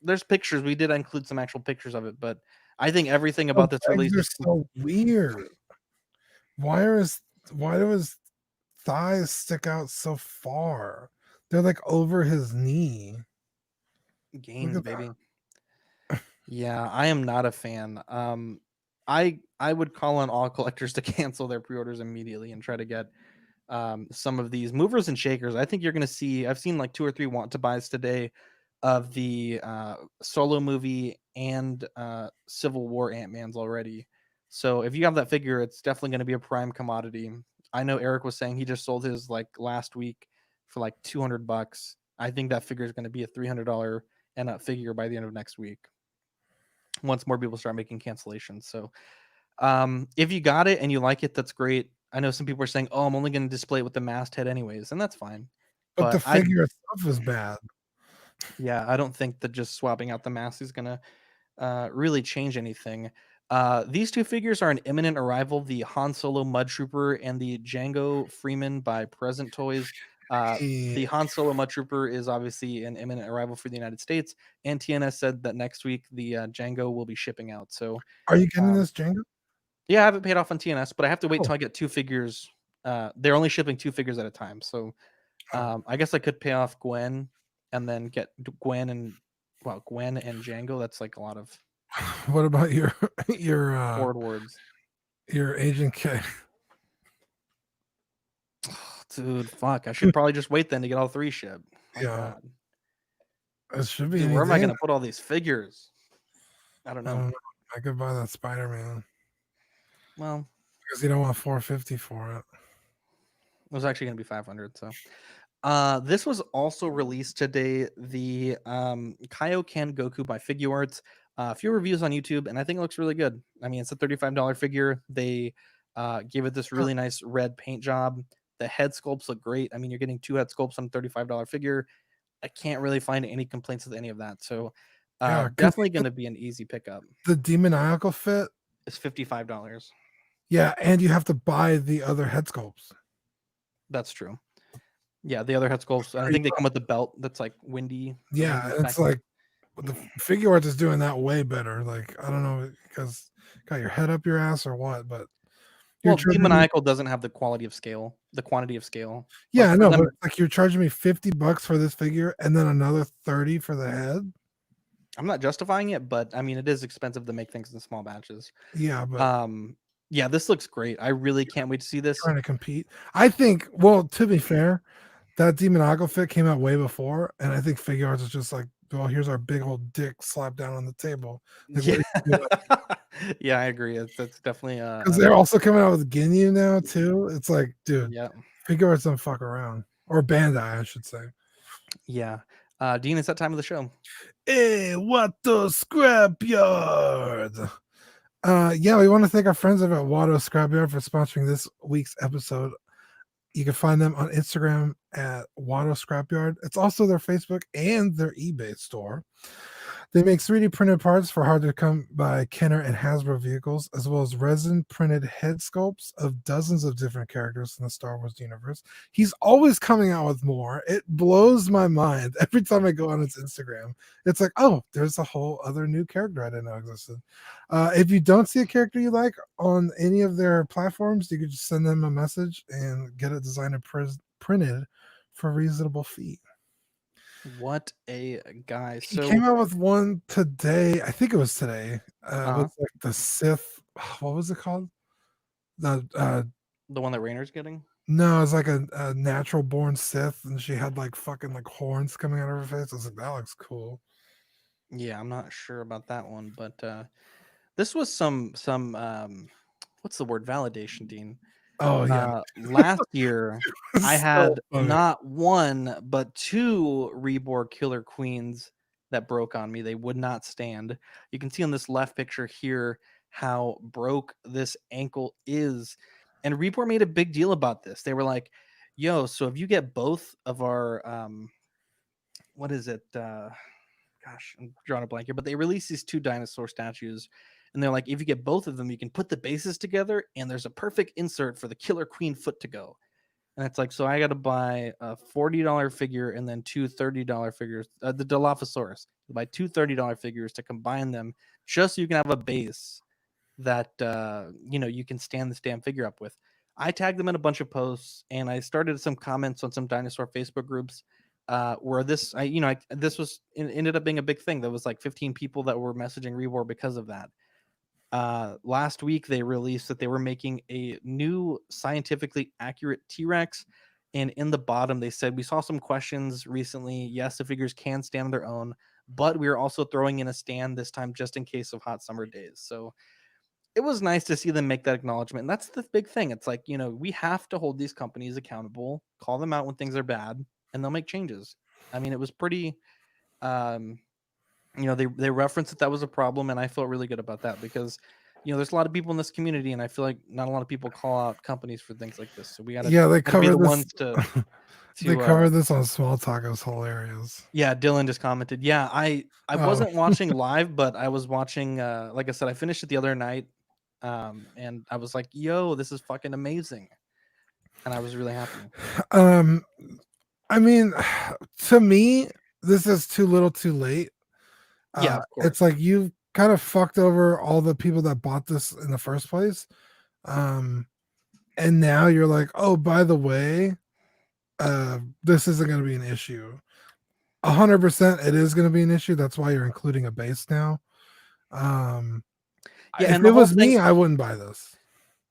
there's pictures. We did include some actual pictures of it, but I think everything about this release are is so weird. Why do his thighs stick out so far? They're like over his knee. gains, baby. Yeah, I am not a fan. I would call on all collectors to cancel their pre-orders immediately and try to get some of these movers and shakers. I think you're going to see, I've seen like 2 or 3 want to buys today of the Solo movie and Civil War Ant-Man's already. So if you have that figure, it's definitely going to be a prime commodity. I know Eric was saying he just sold his like last week for like $200. I think that figure is going to be a $300 and a figure by the end of next week, once more people start making cancellations. So if you got it and you like it, that's great. I know some people are saying, "Oh, I'm only going to display it with the masthead anyways," and that's fine. But the figure itself is bad. Yeah, I don't think that just swapping out the mask is going to really change anything. These 2 figures are an imminent arrival: the Han Solo Mud Trooper and the Django Freeman by Present Toys. The Han Solo Mud Trooper is obviously an imminent arrival for the United States, and TNS said that next week the Django will be shipping out. So, are you getting this Django? Yeah, I haven't paid off on TNS, but I have to wait till I get 2 figures. They're only shipping 2 figures at a time, so I guess I could pay off Gwen and then get Gwen and Django. That's like a lot of. What about your forward words? Your Agent K. Dude, fuck! I should probably just wait then to get all 3 shipped. Oh, yeah, God. It should be. Dude, where am I gonna put all these figures? I don't know. I could buy that Spider-Man. Well, because you don't want $450 for it. It was actually gonna be $500. So, this was also released today. The Kaioken Goku by Figuarts. A few reviews on YouTube, and I think it looks really good. I mean, it's a $35 figure. They gave it this really nice red paint job. The head sculpts look great. I mean, you're getting 2 head sculpts on a $35 figure. I can't really find any complaints with any of that. So Yeah, 'cause definitely going to be an easy pickup. the demoniacal fit. It's $55. Yeah, and you have to buy the other head sculpts. That's true. Yeah, the other head sculpts. I think they come with the belt that's like windy. the Yeah, windy it's effect. like the figure art is doing that way better. Like I don't know because got your head up your ass or what, but you're Well, charging me, demoniacal doesn't have the quality of scale, the quantity of scale. yeah, I for know, them- but like you're charging me $50 for this figure and then another 30 for the head. I'm not justifying it, but I mean, it is expensive to make things in small batches. Yeah, but Yeah, this looks great. I really can't wait to see this. trying to compete. I think. Well, to be fair, that demoniacal fit came out way before, and I think figure arts is just like, well, here's our big old dick slapped down on the table. Like, Yeah, yeah, I agree. It's definitely because they're also coming out with Ginyu now too. It's like, dude, yeah, figure arts don't fuck around, or Bandai, I should say. yeah. Dean, it's that time of the show. Hey, what the scrapyard? Yeah, we want to thank our friends over at Watto Scrapyard for sponsoring this week's episode. You can find them on Instagram at Watto Scrapyard. It's also their Facebook and their eBay store. They make 3D printed parts for hard to come by Kenner and Hasbro vehicles, as well as resin printed head sculpts of dozens of different characters in the Star Wars universe. He's always coming out with more. It blows my mind every time I go on his Instagram. It's like, oh, there's a whole other new character I didn't know existed. If you don't see a character you like on any of their platforms, you could just send them a message and get it designed and printed for a reasonable fee. What a guy! He So came out with one today. I think it was today. With like the Sith. What was it called? The the one that Rainer's getting. no, it's like a natural born Sith, and she had like fucking like horns coming out of her face. I was like, that looks cool. Yeah, I'm not sure about that one, but this was some what's the word? Validation, Dean. Oh yeah, Last year I So had funny. not one but two Reborn Killer Queens that broke on me. They would not stand. You can see on this left picture here how broke this ankle is. And Reborn made a big deal about this. They were like, yo, so if you get both of our what is it? Gosh, I'm drawing a blank here, but they released these two dinosaur statues. And they're like, if you get both of them, you can put the bases together, and there's a perfect insert for the Killer Queen foot to go. And it's like, so I got to buy a $40 figure and then two $30 figures. The Dilophosaurus. Buy two $30 figures to combine them, just so you can have a base that you can stand this damn figure up with. I tagged them in a bunch of posts, and I started some comments on some dinosaur Facebook groups. Where this, this was ended up being a big thing. There was like 15 people that were messaging Reborn because of that. Last week they released that they were making a new scientifically accurate T-Rex, and in the bottom they said, we saw some questions recently. Yes, the figures can stand on their own, but we are also throwing in a stand this time just in case of hot summer days. So it was nice to see them make that acknowledgement. And that's the big thing. It's like, we have to hold these companies accountable, call them out when things are bad, and they'll make changes. I mean, it was pretty they referenced that was a problem, and I felt really good about that because there's a lot of people in this community, and I feel like not a lot of people call out companies for things like this. So we gotta Yeah, they gotta be covered the this. ones to They covered this on Small Talk. It was hilarious. Yeah, Dylan just commented. Yeah, I Oh. wasn't watching live, but I was watching. Like I said, I finished it the other night, and I was like, "Yo, this is fucking amazing," and I was really happy. I mean, to me, this is too little, too late. Yeah, of course. It's like you kind of fucked over all the people that bought this in the first place. And now you're like, oh, by the way, this isn't going to be an issue. 100% it is going to be an issue. That's why you're including a base now. Yeah, if and it the whole was me, thing- I wouldn't buy this.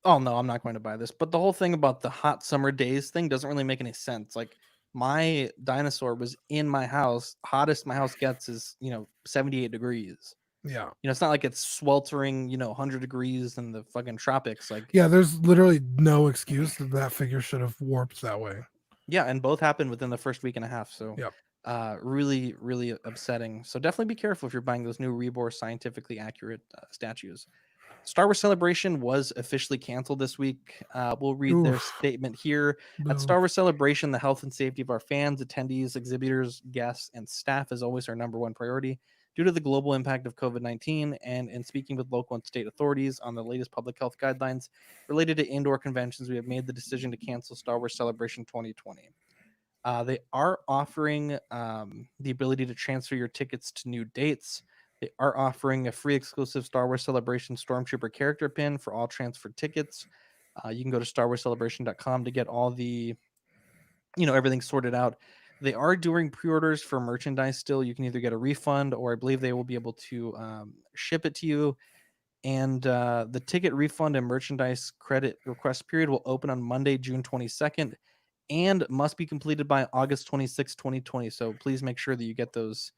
Oh no, I'm not going to buy this. But the whole thing about the hot summer days thing doesn't really make any sense. Like my dinosaur was in my house. Hottest my house gets is 78 degrees. Yeah. It's not like it's sweltering 100 degrees in the fucking tropics. Like Yeah, there's literally no excuse that figure should have warped that way. yeah, and both happened within the first week and a half. So Yep. Really, really upsetting. So definitely be careful if you're buying those new Reborn scientifically accurate statues. Star Wars Celebration was officially canceled this week. We'll read their Oof. statement here. At Boo. Star Wars Celebration, the health and safety of our fans, attendees, exhibitors, guests, and staff is always our number one priority. Due to the global impact of COVID-19 and in speaking with local and state authorities on the latest public health guidelines related to indoor conventions, we have made the decision to cancel Star Wars Celebration 2020. They are offering the ability to transfer your tickets to new dates. They are offering a free exclusive Star Wars Celebration Stormtrooper character pin for all transferred tickets. You can go to StarWarsCelebration.com to get all the, everything sorted out. They are doing pre-orders for merchandise still. You can either get a refund or I believe they will be able to ship it to you. And the ticket refund and merchandise credit request period will open on Monday, June 22nd and must be completed by August 26, 2020. So please make sure that you get those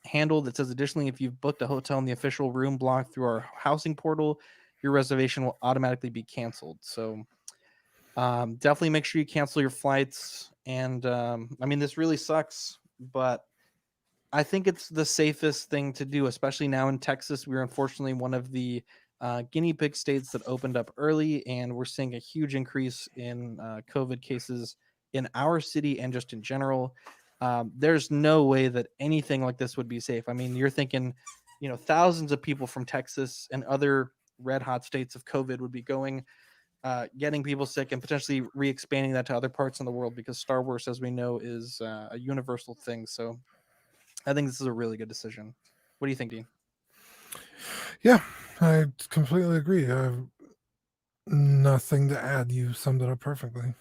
handled. It says, additionally, if you've booked a hotel in the official room block through our housing portal, your reservation will automatically be canceled. So definitely make sure you cancel your flights. And this really sucks, but I think it's the safest thing to do, especially now in Texas. We're unfortunately one of the guinea pig states that opened up early, and we're seeing a huge increase in COVID cases in our city and just in general. There's no way that anything like this would be safe. You're thinking, thousands of people from Texas and other red hot states of COVID would be going, getting people sick and potentially re-expanding that to other parts in the world because Star Wars, as we know, is a universal thing. So I think this is a really good decision. What do you think, Dean? Yeah, I completely agree. I have nothing to add. You summed it up perfectly.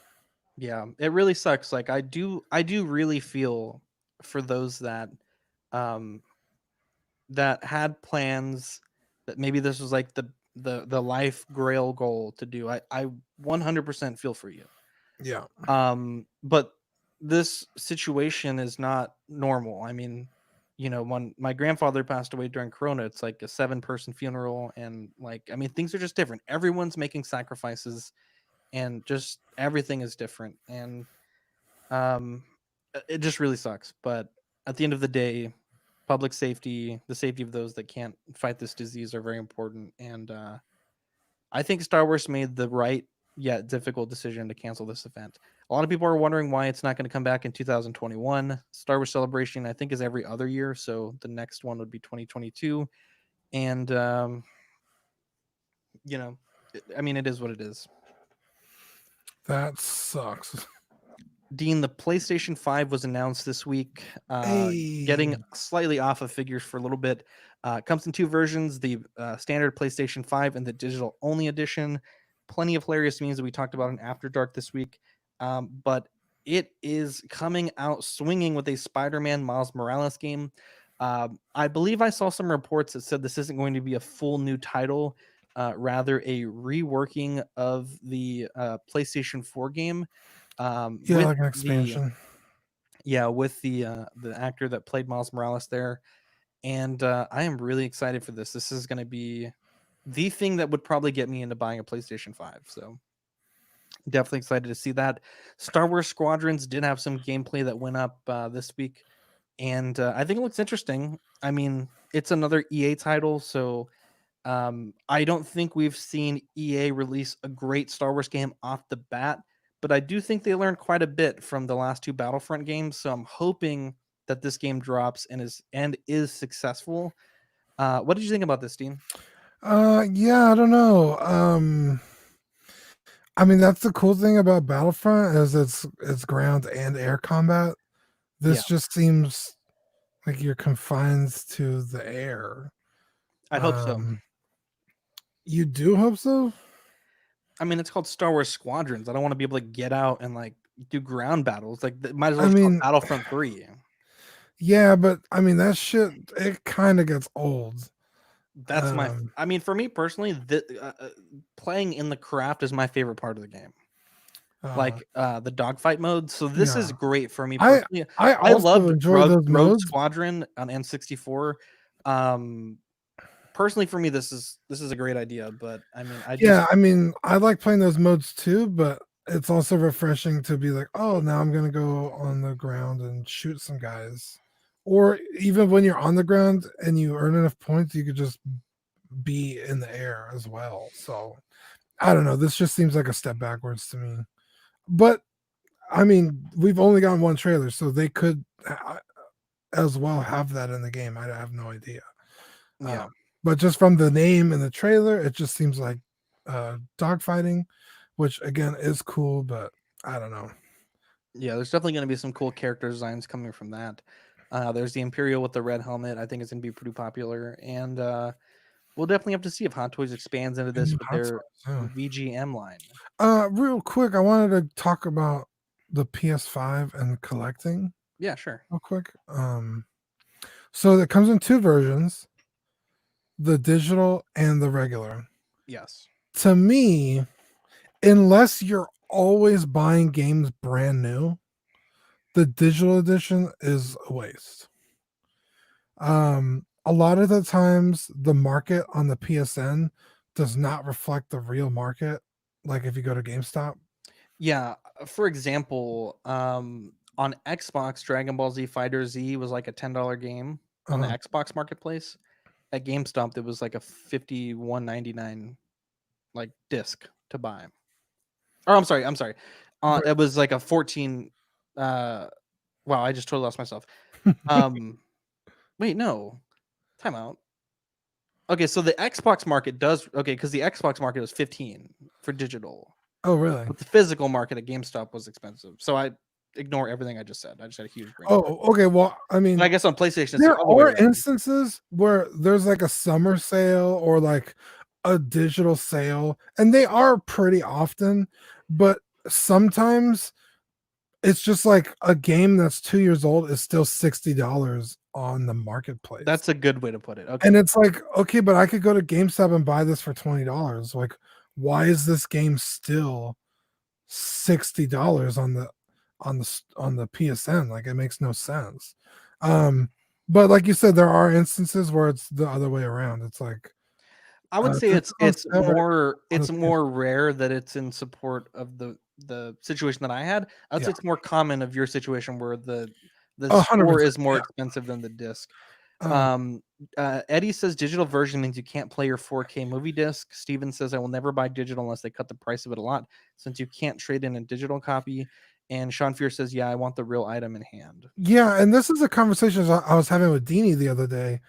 Yeah, it really sucks. Like I do really feel for those that that had plans that maybe this was like the life grail goal to do. I 100% feel for you. Yeah. But this situation is not normal. When my grandfather passed away during Corona, it's like a 7-person funeral, and things are just different. Everyone's making sacrifices, and just everything is different, and it just really sucks. But at the end of the day, public safety, the safety of those that can't fight this disease, are very important. And I think Star Wars made the right yet difficult decision to cancel this event. A lot of people are wondering why it's not going to come back in 2021. Star Wars Celebration, I think, is every other year, so the next one would be 2022. And it is what it is. That sucks. Dean, the PlayStation 5 was announced this week, Hey. getting slightly off of figures for a little bit. Comes in 2 versions, the standard PlayStation 5 and the digital-only edition. Plenty of hilarious memes that we talked about in After Dark this week. But it is coming out swinging with a Spider-Man Miles Morales game. I believe I saw some reports that said this isn't going to be a full new title, rather a reworking of the PlayStation 4 game. Yeah, like an expansion. With the actor that played Miles Morales there. And I am really excited for this. This is going to be the thing that would probably get me into buying a PlayStation 5. So definitely excited to see that. Star Wars Squadrons did have some gameplay that went up this week. And I think it looks interesting. It's another EA title. So I don't think we've seen EA release a great Star Wars game off the bat. But I do think they learned quite a bit from the last 2 Battlefront games. So I'm hoping that this game drops and is successful. What did you think about this, Dean? Yeah, I don't know. That's the cool thing about Battlefront is it's ground and air combat. This just seems like you're confined to the air. I hope so. You do hope so? It's called Star Wars Squadrons. I don't want to be able to get out and do ground battles. Might as well just call Battlefront 3. Yeah, but that shit, it kind of gets old. That's for me personally, playing in the craft is my favorite part of the game. The dogfight mode. So this is great for me personally. I loved Rogue Squadron on N64. Personally, for me, this is a great idea. But I like playing those modes too. But it's also refreshing to be like, oh, now I'm gonna go on the ground and shoot some guys. Or even when you're on the ground and you earn enough points, you could just be in the air as well. So I don't know. This just seems like a step backwards to me. But I mean, we've only gotten one trailer, so they could as well have that in the game. I have no idea. Yeah. But just from the name and the trailer, it just seems like dogfighting, which again is cool, but I don't know. Yeah, there's definitely going to be some cool character designs coming from that. There's the Imperial with the red helmet. I think it's going to be pretty popular, and we'll definitely have to see if Hot Toys expands into this And with Hot their Toys, VGM line. real quick, I wanted to talk about the PS5 and collecting Yeah, sure. real quick. So it comes in two versions, the digital and the regular. Yes. To me, unless you're always buying games brand new, the digital edition is a waste. A lot of the times the market on the PSN does not reflect the real market, like if you go to GameStop. Yeah. For example, on Xbox, Dragon Ball Z Fighter Z was like a $10 game on the Xbox Marketplace. At GameStop, it was like a $51.99 like disc to buy. Or I'm sorry. Right. It was like a 14. Wow, I just totally lost myself. Wait, no, time out. Okay, so the Xbox market does because the Xbox market was 15 for digital, Oh, really? but the physical market at GameStop was expensive. So I ignore everything I just said. I just had a huge brain fart. Oh, okay. Well, I mean, And I guess on PlayStation, it's there the other way are around. instances where there's like a summer sale or like a digital sale, and they are pretty often, but sometimes it's just like a game that's 2 years old is still $60 on the marketplace. That's a good way to put it. Okay. And it's like, okay, but I could go to GameStop and buy this for $20. Like, why is this game still $60 on the PSN? Like, it makes no sense. But like you said, there are instances where it's the other way around. It's like I would say this is on it's sale right more on it's the more rare that it's in support of the situation that I had. I would Yeah. say it's more common of your situation where the 100%, store is more yeah. expensive than the disc. Um, Eddie says digital version means you can't play your 4K movie disc. Steven says I will never buy digital unless they cut the price of it a lot, since you can't trade in a digital copy. And Sean Fear says, yeah, I want the real item in hand. yeah, and this is a conversation I was having with Deanie the other day.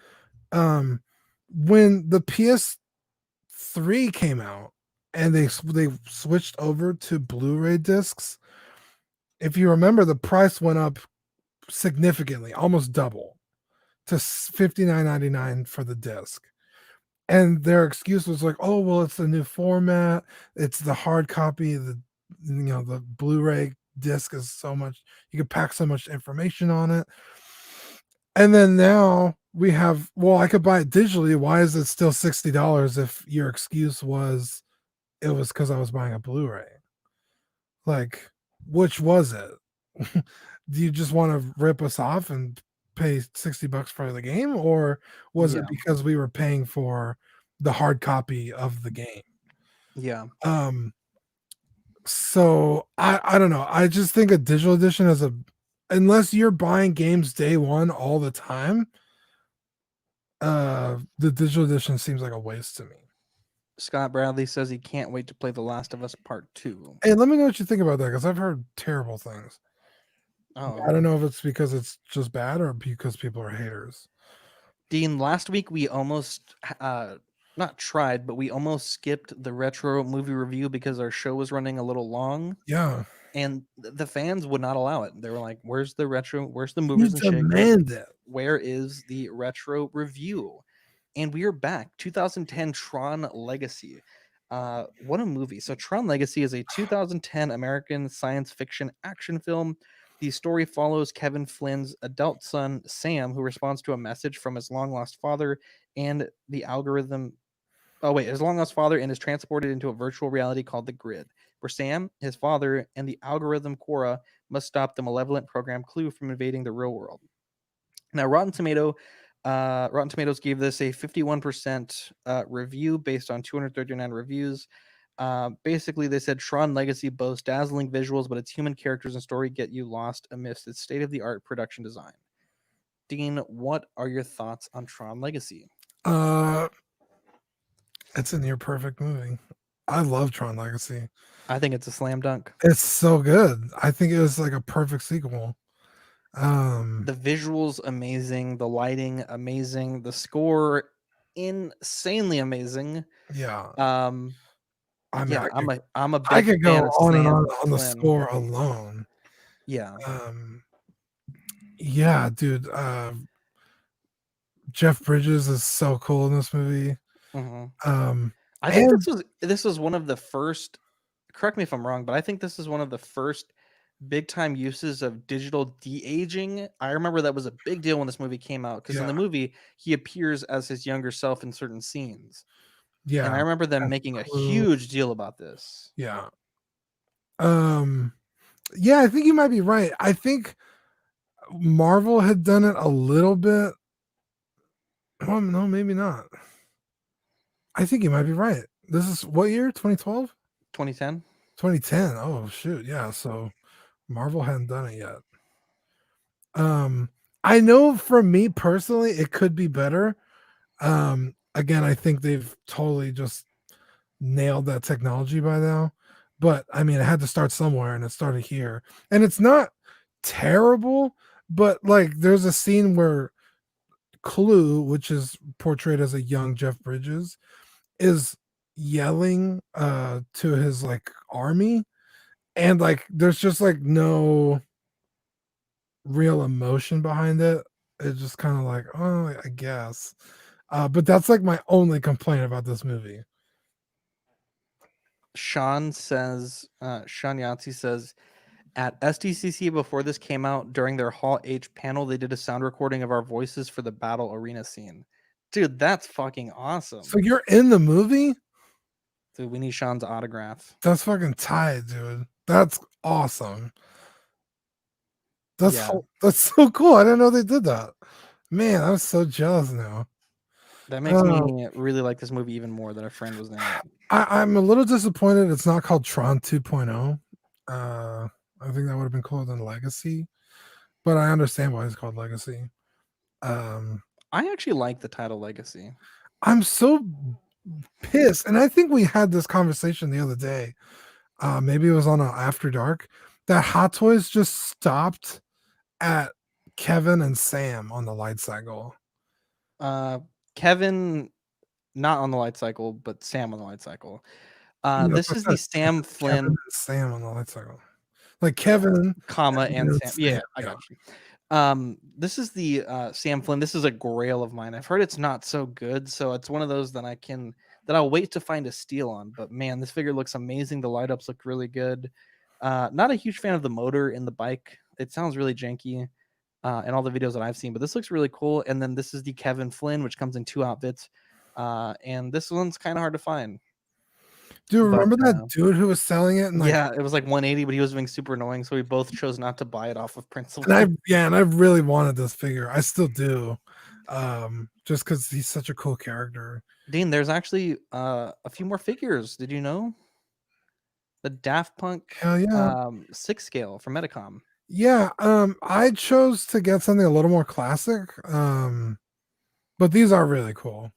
When the PS3 came out and they switched over to Blu-ray discs, if you remember, the price went up significantly, almost double, to $59.99 for the disc. And their excuse was like, "Oh, well, it's a new format. It's the hard copy. The Blu-ray disc is so much. You can pack so much information on it." And then now we have, well, I could buy it digitally. Why is it still $60 if your excuse was it was because I was buying a Blu-ray? Like, which was it? Do you just want to rip us off and pay $60 for the game, or was it Yeah. because we were paying for the hard copy of the game? Yeah. So I don't know. I just think a digital edition is unless you're buying games day one all the time, the digital edition seems like a waste to me. Scott Bradley says he can't wait to play The Last of Us Part 2. Hey, let me know what you think about that, because I've heard terrible things. Oh, I don't know if it's because it's just bad or because people are haters. Dean, last week we almost not tried, but we almost skipped the retro movie review because our show was running a little long. Yeah. And the fans would not allow it. They were like, "Where's the retro? Where's the You movers and shakers? demand it. Where is the retro review?" And we are back. 2010 Tron Legacy. What a movie! So Tron Legacy is a 2010 American science fiction action film. The story follows Kevin Flynn's adult son Sam, who responds to a message from his long lost father and the algorithm. Oh wait, his long lost father, and is transported into a virtual reality called the Grid, where Sam, his father, and the algorithm Quora must stop the malevolent program Clue from invading the real world. Now, Rotten Tomatoes gave this a 51% review based on 239 reviews. Basically, they said Tron Legacy boasts dazzling visuals, but its human characters and story get you lost amidst its state-of-the-art production design. Dean, what are your thoughts on Tron Legacy? It's a near perfect movie. I love Tron Legacy. I think it's a slam dunk. It's so good. I think it was like a perfect sequel. The visuals amazing, the lighting amazing, the score insanely amazing. Yeah. I mean, Yeah, I'm a I big could fan go of on and Sam on the Flynn. score alone. Yeah. Yeah, dude. Jeff Bridges is so cool in this movie. I think this was one of the first. Correct me if I'm wrong, but I think this is one of the first big time uses of digital de-aging. I remember that was a big deal when this movie came out because in the movie he appears as his younger self in certain scenes. Yeah, and I remember them making a huge deal about this. Yeah. Yeah, I think you might be right. I think Marvel had done it a little bit. Oh no, maybe not. I think you might be right. This is what year? 2012? 2010. 2010. Oh shoot, yeah. So Marvel hadn't done it yet. I know for me personally, it could be better. Again, I think they've totally just nailed that technology by now. But I mean, it had to start somewhere, and it started here. And it's not terrible, but like there's a scene where Clue, which is portrayed as a young Jeff Bridges, is yelling to his like army, and like there's just like no real emotion behind it. It's just kind of like, oh, I guess. But that's like my only complaint about this movie. Sean Yahtzee says, at SDCC before this came out, during their Hall H panel, they did a sound recording of our voices for the battle arena scene. Dude, that's fucking awesome. So you're in the movie? Dude, we need Sean's autograph. That's fucking tight, dude. That's awesome. That's so cool. I didn't know they did that. Man, I'm so jealous now. That makes me really like this movie even more that a friend was in it. I'm a little disappointed it's not called Tron 2.0. I think that would have been cooler than Legacy, but I understand why it's called Legacy. I actually like the title Legacy. I'm so pissed, and I think we had this conversation the other day. Maybe it was on After Dark, that Hot Toys just stopped at Kevin and Sam on the light cycle. Kevin not on the light cycle, but Sam on the light cycle. This is the Sam Flynn. Kevin and Sam on the light cycle. Like Kevin, comma and Sam. Yeah, I got you. This is the Sam Flynn. This is a grail of mine. I've heard it's not so good, so it's one of those that I'll wait to find a steal on. But man, this figure looks amazing. The light ups look really good. Not a huge fan of the motor in the bike. It sounds really janky in all the videos that I've seen, but this looks really cool. And then this is the Kevin Flynn, which comes in 2 outfits. And this one's kind of hard to find. Dude, remember that dude who was selling it? And like, yeah, it was like 180, but he was being super annoying, so we both chose not to buy it off of principle. And I really wanted this figure. I still do, just because he's such a cool character. Dean, there's actually a few more figures. Did you know? The Daft Punk 6 scale from Metacom. Yeah, I chose to get something a little more classic, but these are really cool.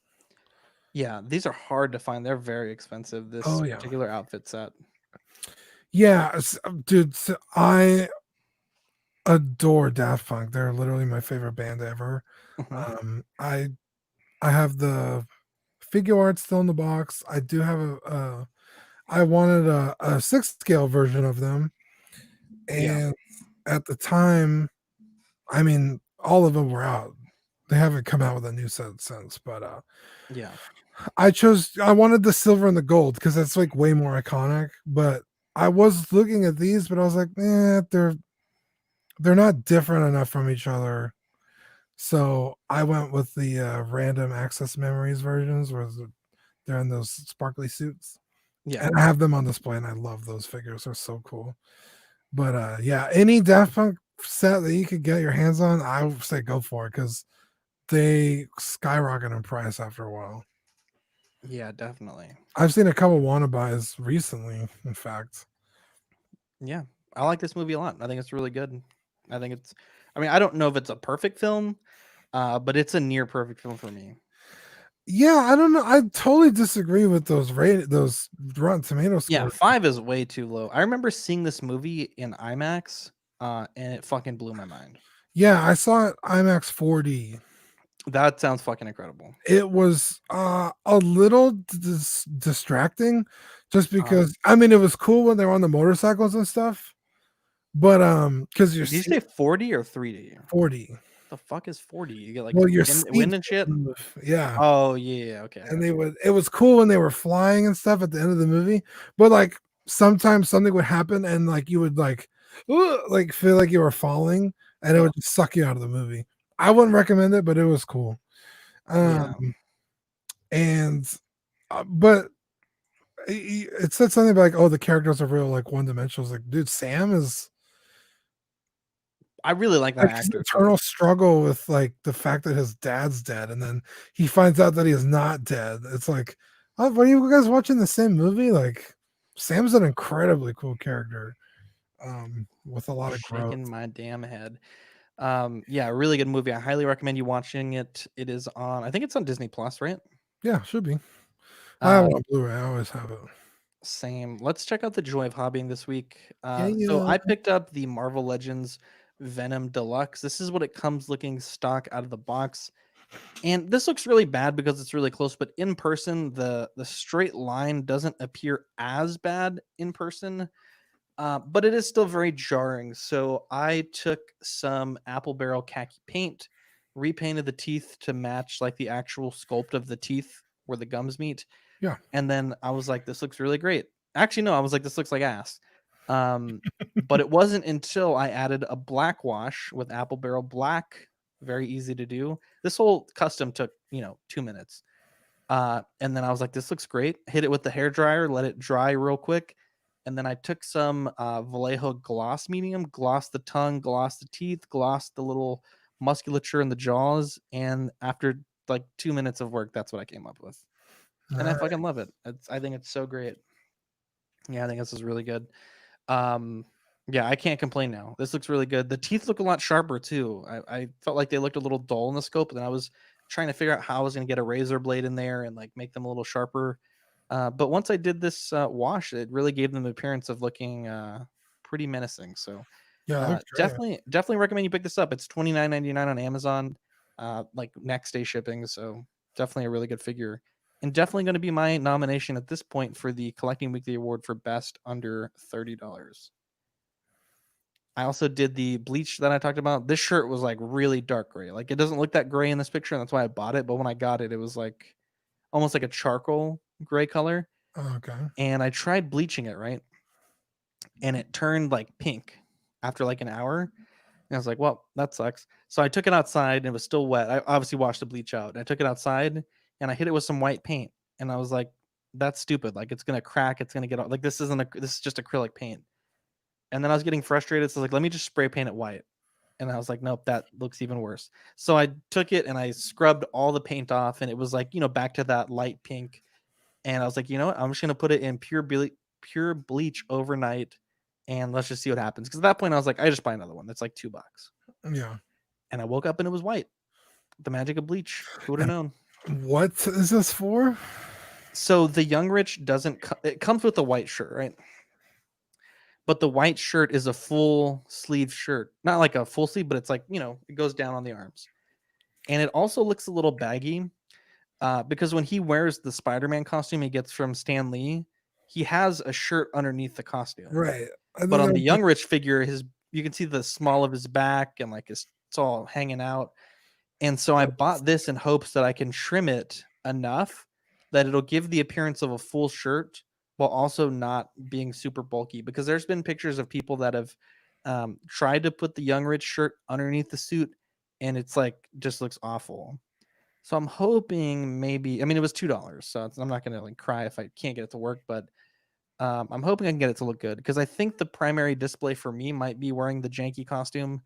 Yeah, these are hard to find. They're very expensive. This particular outfit set. Yeah, dude, I adore Daft Punk. They're literally my favorite band ever. I have the figure art still in the box. I do have I wanted a 6 scale version of them, and at the time, I mean, all of them were out. They haven't come out with a new set since, but I wanted the silver and the gold because that's like way more iconic. But I was looking at these, but I was like, they're not different enough from each other. So I went with the random access memories versions where they're in those sparkly suits. Yeah, and I have them on display, and I love those figures. They're so cool. But any Daft Punk set that you could get your hands on, I would say go for it because they skyrocket in price after a while. Yeah, definitely. I've seen a couple wannabuys recently, in fact. Yeah, I like this movie a lot. I think it's really good. I don't know if it's a perfect film, but it's a near perfect film for me. Yeah, I don't know. I totally disagree with those Rotten Tomato scores. Yeah, 5 is way too low. I remember seeing this movie in IMAX, and it fucking blew my mind. Yeah, I saw it IMAX 4D. That sounds fucking incredible. It was a little distracting, just because I mean it was cool when they were on the motorcycles and stuff, but because you're Did you say 4D or 3D? 4D. The fuck is 4D? You get like Well, your wind and shit. yeah. Oh yeah, okay. I And got it was cool when they were flying and stuff at the end of the movie, but like sometimes something would happen and like you would like feel like you were falling, and it would just suck you out of the movie. I wouldn't recommend it, but it was cool. Yeah. And but it said something about like, oh, the characters are real like one dimensional. Like, dude, Sam is I really like that like his actor. eternal struggle with like the fact that his dad's dead, and then he finds out that he is not dead. It's like, oh, what are you guys watching the same movie? Like, Sam's an incredibly cool character, with a lot of growth. Shaking my damn head. Yeah, really good movie. I highly recommend you watching it. It is on, I think it's on Disney Plus, right? Yeah, should be. I have it on Blu-ray. I always have it. Same. Let's check out the joy of hobbying this week. So Yeah. I picked up the Marvel Legends Venom Deluxe. This is what it comes looking stock out of the box. And this looks really bad because it's really close, but in person, the straight line doesn't appear as bad in person. But it is still very jarring. So I took some apple barrel khaki paint, repainted the teeth to match like the actual sculpt of the teeth where the gums meet. Yeah. And then I was like, this looks really great. Actually, no, I was like, this looks like ass. But it wasn't until I added a black wash with apple barrel black, very easy to do. This whole custom took, 2 minutes. And then I was like, this looks great. Hit it with the hair dryer, let it dry real quick. And then I took some Vallejo gloss medium, glossed the tongue, glossed the teeth, glossed the little musculature in the jaws. And after like 2 minutes of work, that's what I came up with. And I fucking love it. I think it's so great. Yeah, I think this is really good. Yeah, I can't complain now. This looks really good. The teeth look a lot sharper too. I felt like they looked a little dull in the scope, and then I was trying to figure out how I was going to get a razor blade in there and like make them a little sharper. But once I did this wash, it really gave them the appearance of looking pretty menacing. So Yeah, it looks great. definitely recommend you pick this up. It's $29.99 on Amazon, like next day shipping. So definitely a really good figure, and definitely going to be my nomination at this point for the Collecting Weekly Award for best under $30. I also did the Bleach that I talked about. This shirt was like really dark gray. Like it doesn't look that gray in this picture, and that's why I bought it. But when I got it, it was like almost like a charcoal gray color. Okay. And I tried bleaching it, right? And it turned like pink after like an hour. And I was like, well, that sucks. So I took it outside and it was still wet. I obviously washed the bleach out. And I took it outside and I hit it with some white paint. And I was like, that's stupid. Like it's gonna crack. It's gonna get like this is just acrylic paint. And then I was getting frustrated. So I was like, let me just spray paint it white. And I was like, nope, that looks even worse. So I took it and I scrubbed all the paint off, and it was like, back to that light pink. And I was like, you know what? I'm just gonna put it in pure bleach overnight, and let's just see what happens. Because at that point, I was like, I just buy another one. That's like $2. Yeah. And I woke up and it was white. The magic of bleach. Who would have known? What is this for? So the Young Rich it comes with a white shirt, right? But the white shirt is a full sleeve shirt. Not like a full sleeve, but it's like, it goes down on the arms. And it also looks a little baggy because when he wears the Spider-Man costume he gets from Stan Lee, he has a shirt underneath the costume. Right. But on the Young Rich figure, you can see the small of his back and like it's all hanging out. And so I bought this in hopes that I can trim it enough that it'll give the appearance of a full shirt while also not being super bulky, because there's been pictures of people that have tried to put the Young Rich shirt underneath the suit and it's like just looks awful. So I'm hoping maybe, it was $2, so I'm not gonna like cry if I can't get it to work, but I'm hoping I can get it to look good, because I think the primary display for me might be wearing the janky costume.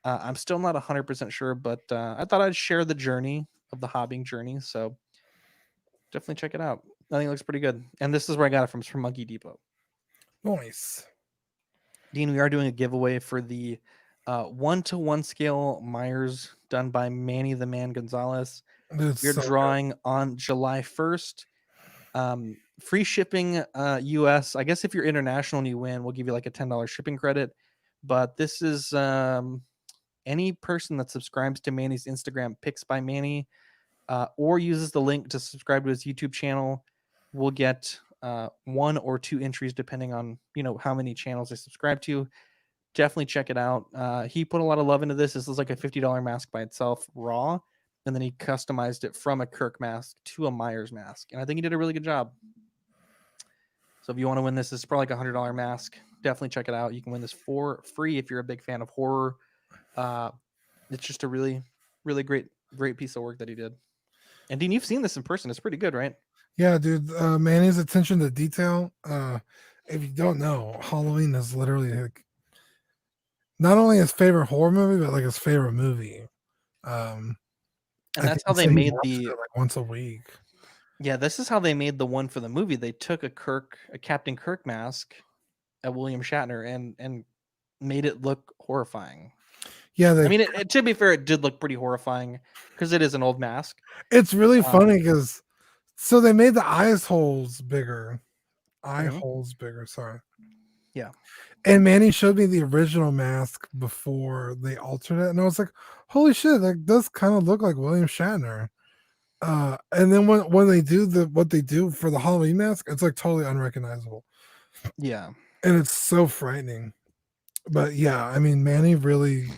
I'm still not 100% sure, but I thought I'd share the journey of the hobbying journey. So definitely check it out. I think it looks pretty good. And this is where I got it from Monkey Depot. Nice. Dean, we are doing a giveaway for the 1-to-1 scale Myers done by Manny the Man Gonzalez. It's We're so good. drawing on July 1st. Free shipping US. I guess if you're international and you win, we'll give you like a $10 shipping credit. But this is any person that subscribes to Manny's Instagram, Pics by Manny, or uses the link to subscribe to his YouTube channel, will get 1 or 2 entries depending on how many channels they subscribe to. Definitely check it out. He put a lot of love into this. This is like a $50 mask by itself, raw, and then he customized it from a Kirk mask to a Myers mask, and I think he did a really good job. So if you want to win this is probably like $100 mask. Definitely check it out. You can win this for free if you're a big fan of horror. It's just a really, really great piece of work that he did. And Dean, you've seen this in person. It's pretty good, right? Yeah, dude. Manny's attention to detail. If you don't know, Halloween is literally like not only his favorite horror movie, but like his favorite movie. And I that's think how he they said he made watched the. it, like once a week. Yeah, this is how they made the one for the movie. They took a Captain Kirk mask at William Shatner and made it look horrifying. Yeah, I mean, to be fair, it did look pretty horrifying because it is an old mask. it's really funny because so they made the eye holes bigger. Sorry. Yeah. And Manny showed me the original mask before they altered it, and I was like, "Holy shit, that does kind of look like William Shatner." And then when they do what they do for the Halloween mask, it's like totally unrecognizable. Yeah. And it's so frightening. But yeah, I mean, Manny really.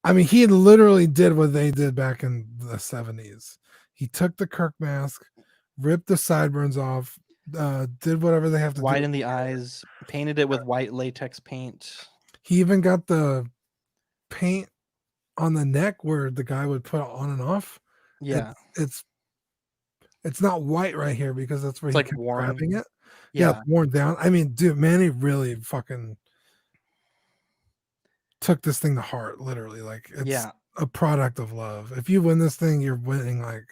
I mean, he literally did what they did back in the 70s. He took the Kirk mask, ripped the sideburns off, did whatever they have to White do. in the eyes, painted it with white latex paint. He even got the paint on the neck where the guy would put it on and off. Yeah. It's not white right here because that's where It's he like kept worn. grabbing it. Yeah. It's worn down. I mean, dude, Manny really fucking took this thing to heart, literally. Like, it's a product of love. If you win this thing, you're winning like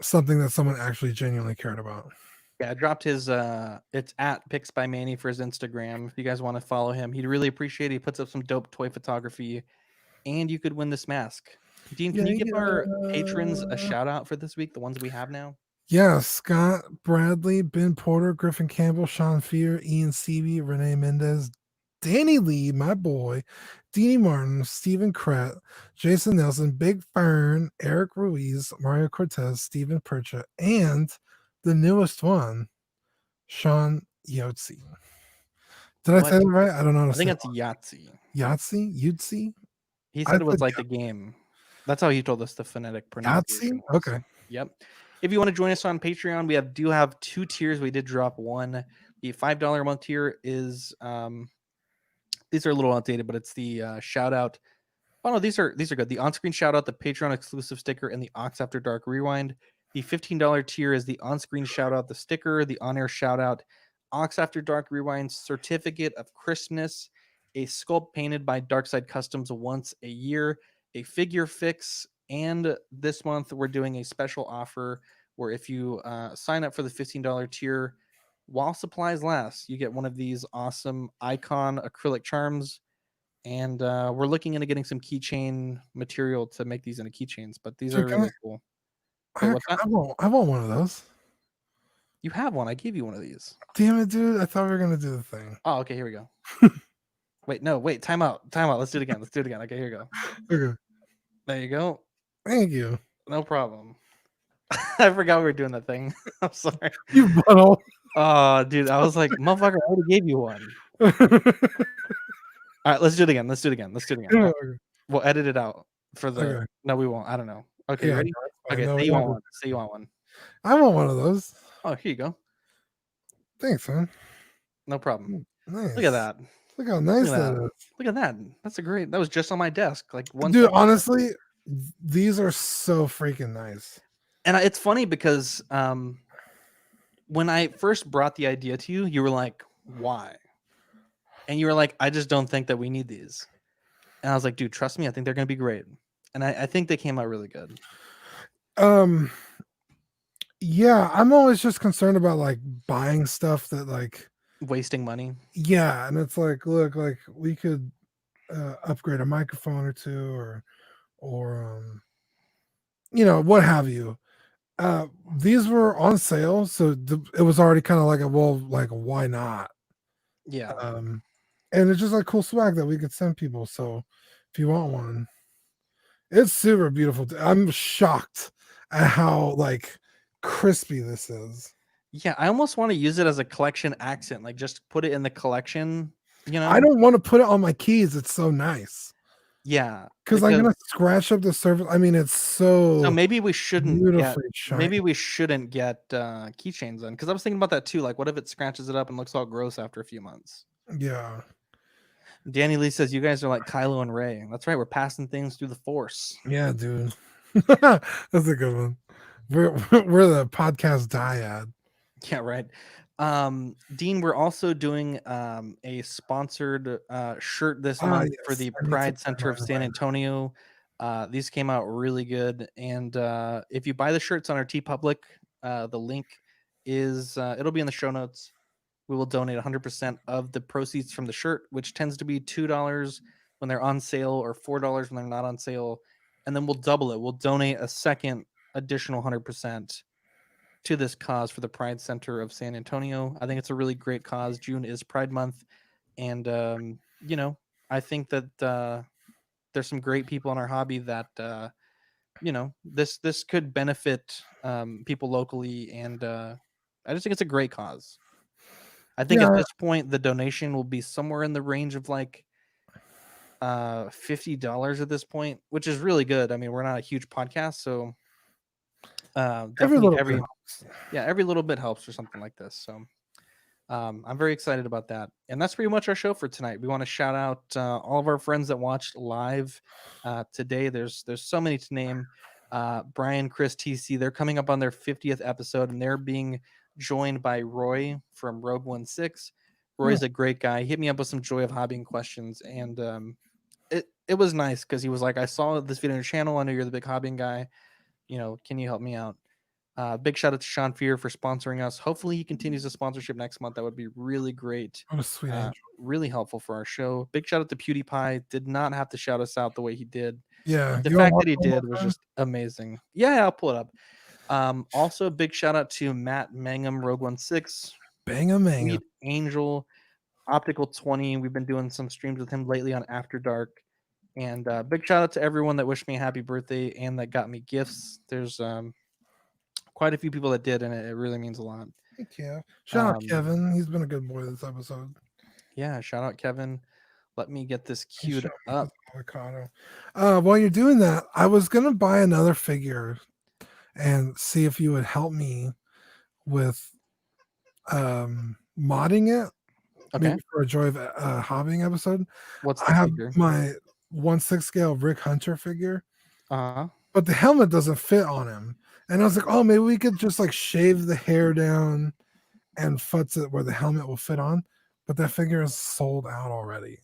something that someone actually genuinely cared about. Yeah, I dropped his it's at Pics by Manny for his Instagram. If you guys want to follow him, he'd really appreciate it. He puts up some dope toy photography, and you could win this mask. Dean, can you give our patrons a shout out for this week, the ones we have now? Yeah, Scott Bradley, Ben Porter, Griffin Campbell, Sean Fear, Ian Seavey, Renee Mendez, Danny Lee, my boy, Deanie Martin, Stephen Krett, Jason Nelson, Big Fern, Eric Ruiz, Mario Cortez, Stephen Percha, and the newest one, Sean Yotzi. Did I say that right? I don't know. I think it's Yahtzee. Yahtzee? He said it was like the game. That's how he told us the phonetic pronunciation. Yahtzee? Okay. Yep. If you want to join us on Patreon, we do have 2 tiers. We did drop one. The $5 a month tier is these are a little outdated, but it's the shout out. Oh no, these are good. The on-screen shout out, the Patreon exclusive sticker, and the Ox After Dark rewind. The $15 tier is the on-screen shout out, the sticker, the on-air shout out, Ox After Dark rewind, certificate of Christmas, a sculpt painted by Darkside Customs once a year, a figure fix, and this month we're doing a special offer where if you sign up for the $15 tier while supplies last, you get one of these awesome icon acrylic charms. And we're looking into getting some keychain material to make these into keychains, but these are really cool. Wait, what's that? I want one of those. You have one. I gave you one of these. Damn it, dude. I thought we were going to do the thing. Oh, okay. Here we go. Wait. Time out. Let's do it again. Okay, here we go. Okay. There you go. Thank you. No problem. I forgot we were doing that thing. I'm sorry. You butthole. Oh, dude. I was like, motherfucker, I already gave you one. All right, let's do it again. Yeah, We'll edit it out for the. Okay. No, we won't. I don't know. Okay, Yeah, ready? Okay, no, say you want one. I want one of those. Oh, here you go. Thanks, man. No problem. Nice. Look at that. Look how nice that is. Look at that. That was just on my desk. Like one. Dude, honestly, these are so freaking nice. And it's funny because when I first brought the idea to you, you were like, "Why?" And you were like, "I just don't think that we need these." And I was like, "Dude, trust me. I think they're going to be great." And I think they came out really good. Yeah, I'm always just concerned about like buying stuff that like wasting money. Yeah, and it's like, look, like we could upgrade a microphone or two, or what have you. These were on sale, so it was already kind of like why not? Yeah. And it's just like cool swag that we could send people. So if you want one, it's super beautiful. I'm shocked at how like crispy this is. Yeah, I almost want to use it as a collection accent, like just put it in the collection, I don't want to put it on my keys. It's so nice. Yeah, Because I'm gonna scratch up the surface. I mean, it's so so maybe we shouldn't get beautifully shiny. keychains in, because I was thinking about that too. Like, what if it scratches it up and looks all gross after a few months? Yeah. Danny Lee says you guys are like Kylo and Rey. That's right, we're passing things through the Force. Yeah, dude. That's a good one. We're the podcast dyad. Yeah, right. Dean, we're also doing a sponsored shirt this month for Yes. the I need to Pride find Center of mine San right Antonio. These came out really good, and if you buy the shirts on our TeePublic, the link is it'll be in the show notes. We will donate 100% of the proceeds from the shirt, which tends to be $2 when they're on sale or $4 when they're not on sale, and then we'll double it. We'll donate a second additional 100% to this cause for the Pride Center of San Antonio. I think it's a really great cause. June is Pride Month, and I think that there's some great people in our hobby that this could benefit people locally, and I just think it's a great cause. I think at this point the donation will be somewhere in the range of like $50 at this point, which is really good. I mean, we're not a huge podcast, so definitely every little bit helps or something like this. So I'm very excited about that, and that's pretty much our show for tonight. We want to shout out all of our friends that watched live today. There's so many to name. Brian, Chris, TC, they're coming up on their 50th episode, and they're being joined by Roy from Rogue 16. Roy's a great guy. He hit me up with some Joy of Hobbying questions, and it was nice because he was like, I saw this video on your channel. I know you're the big hobbying guy. Can you help me out? Big shout out to Sean Fear for sponsoring us. Hopefully he continues the sponsorship next month. That would be really great. What a sweet angel. Really helpful for our show. Big shout out to PewDiePie. Did not have to shout us out the way he did. Yeah. The fact that he did was just amazing. Yeah, I'll pull it up. Also, big shout out to Matt Mangum, Rogue 16. Bang-a-mangum. Angel, Optical 20. We've been doing some streams with him lately on After Dark. And big shout out to everyone that wished me a happy birthday and that got me gifts. There's quite a few people that did, and it really means a lot. Thank you. Shout out Kevin. He's been a good boy this episode. Yeah, shout out Kevin. Let me get this queued up. While you're doing that, I was gonna buy another figure and see if you would help me with modding it. Okay. Maybe for a Joy of Hobbying episode. What's the I have figure? my 1/6 scale Rick Hunter figure. Uh-huh. But the helmet doesn't fit on him. And I was like, oh, maybe we could just like shave the hair down and futz it where the helmet will fit on. But that figure is sold out already.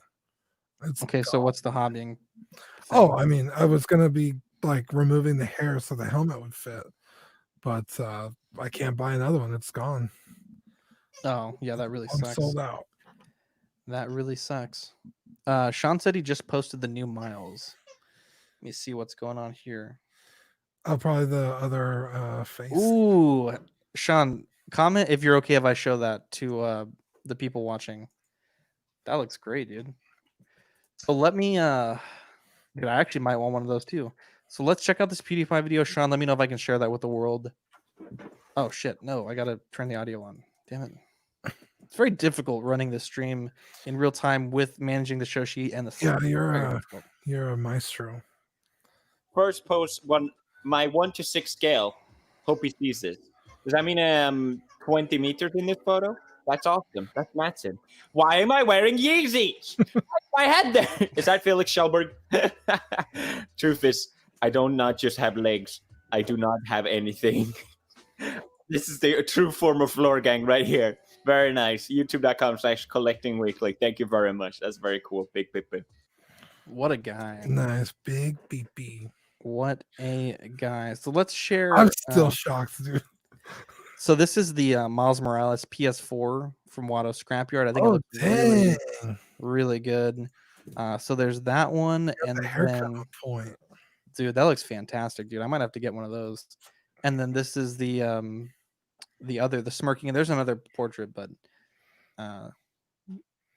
It's okay, so what's the hobbying thing? Oh, I mean, I was gonna be like removing the hair so the helmet would fit, but I can't buy another one. It's gone. Oh, yeah, that really I'm sucks. sold out. That really sucks. Sean said he just posted the new Miles. Let me see what's going on here. Probably the other face. Ooh, Sean, comment if you're okay if I show that to the people watching. That looks great, dude. So let me dude, I actually might want one of those too. So let's check out this PewDiePie video. Sean, let me know if I can share that with the world. Oh shit, no, I gotta turn the audio on. Damn it. It's very difficult running this stream in real time with managing the show sheet and the yeah, you're a maestro. First post my 1:6 scale. Hope he sees this. Does that mean 20 meters in this photo? That's awesome. That's massive. Why am I wearing Yeezys? My head there. Is that Felix Schellberg? Truth is, I don't not just have legs. I do not have anything. This is the true form of floor gang right here. Very nice. YouTube.com/collectingweekly. Thank you very much. That's very cool. Big. What a guy. Nice. Big BP. What a guy. So let's share. I'm still shocked, dude. So this is the Miles Morales Ps4 from Watto Scrapyard. I think it looks really good. So there's that one, and the haircut then point. Dude, that looks fantastic, dude. I might have to get one of those. And then this is the smirking. There's another portrait, but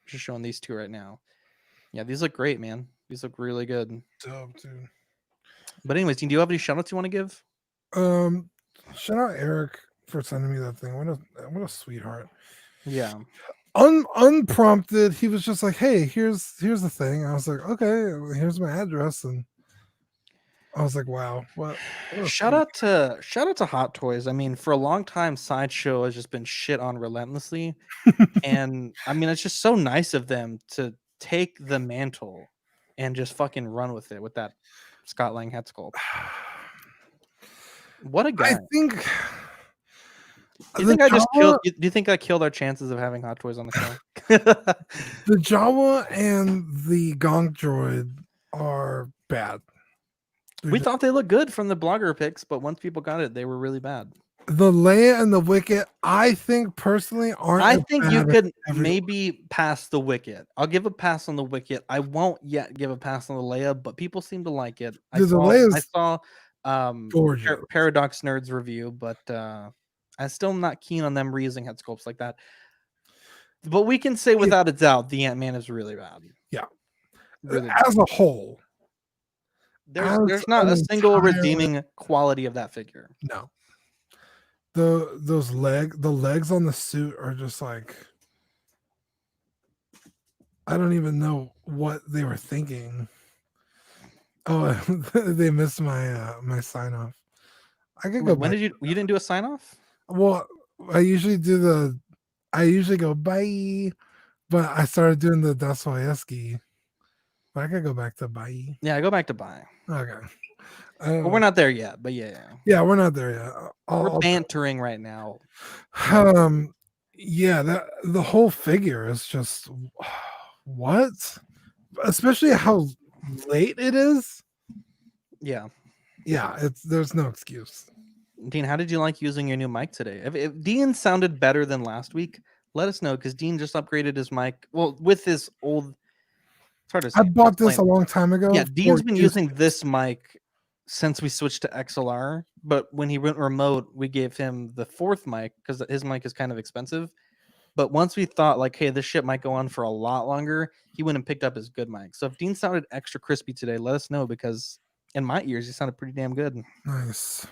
just showing these two right now. Yeah, these look great, man. These look really good. Dope, dude. But anyways, do you have any shout outs you want to give? Shout out Eric for sending me that thing. What a sweetheart. Yeah. Unprompted, he was just like, "Hey, here's the thing." I was like, "Okay, here's my address," and I was like, "Wow, what?" Shout out to Hot Toys. I mean, for a long time, Sideshow has just been shit on relentlessly, and I mean, it's just so nice of them to take the mantle and just fucking run with it with that Scott Lang head sculpt. What a guy! I think. Do you think I just killed? Do you think I killed our chances of having Hot Toys on the show? The Jawa and the Gonk droid are bad. We thought they looked good from the blogger pics, but once people got it, they were really bad. The Leia and the Wicket, I think personally aren't. I think you could maybe pass the Wicket. I'll give a pass on the Wicket. I won't yet give a pass on the Leia, but people seem to like it. I saw Paradox Nerds review, but I'm still not keen on them reusing head sculpts like that. But we can say without a doubt, the Ant-Man is really bad. Yeah, really as a whole. There's not a single redeeming quality of that figure. No. The legs on the suit are just like, I don't even know what they were thinking. Oh, they missed my my sign off. I could go. When did you didn't do a sign off? Well, I usually go bye, but I started doing the Dostoevsky. But I could go back to bye. Yeah, go back to bye. Okay. Well, we're not there yet, but yeah. Yeah, we're not there yet. We're bantering right now. Yeah, the whole figure is just what? Especially how late it is. Yeah. Yeah, there's no excuse. Dean, how did you like using your new mic today? If Dean sounded better than last week, let us know, because Dean just upgraded his mic. Well, with his old. It's hard to say. I bought this a long time ago. Yeah, Dean's been using this mic since we switched to XLR, but when he went remote, we gave him the fourth mic because his mic is kind of expensive. But once we thought, like, hey, this shit might go on for a lot longer, he went and picked up his good mic. So if Dean sounded extra crispy today, let us know, because in my ears, he sounded pretty damn good. Nice.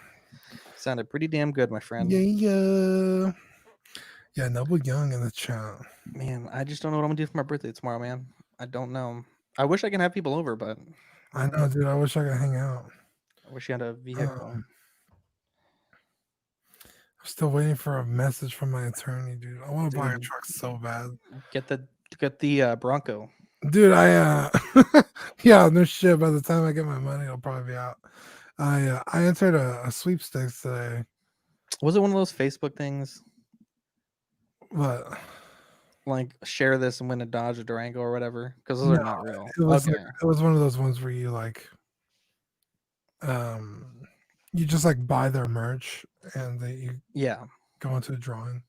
Sounded pretty damn good, my friend. Yeah. Noble Young in the chat. Man, I just don't know what I'm gonna do for my birthday tomorrow, man. I don't know. I wish I can have people over, but I know, dude. I wish I could hang out. I wish you had a vehicle. I'm still waiting for a message from my attorney, dude. I want to buy a truck so bad. Get the Bronco. Dude, yeah, no shit. By the time I get my money, it'll probably be out. I entered a sweepstakes today. Was it one of those Facebook things? What? Like, share this and win a Dodge or Durango or whatever? Because those are not real. It was it was one of those ones where you like, you just like buy their merch and you go into a drawing.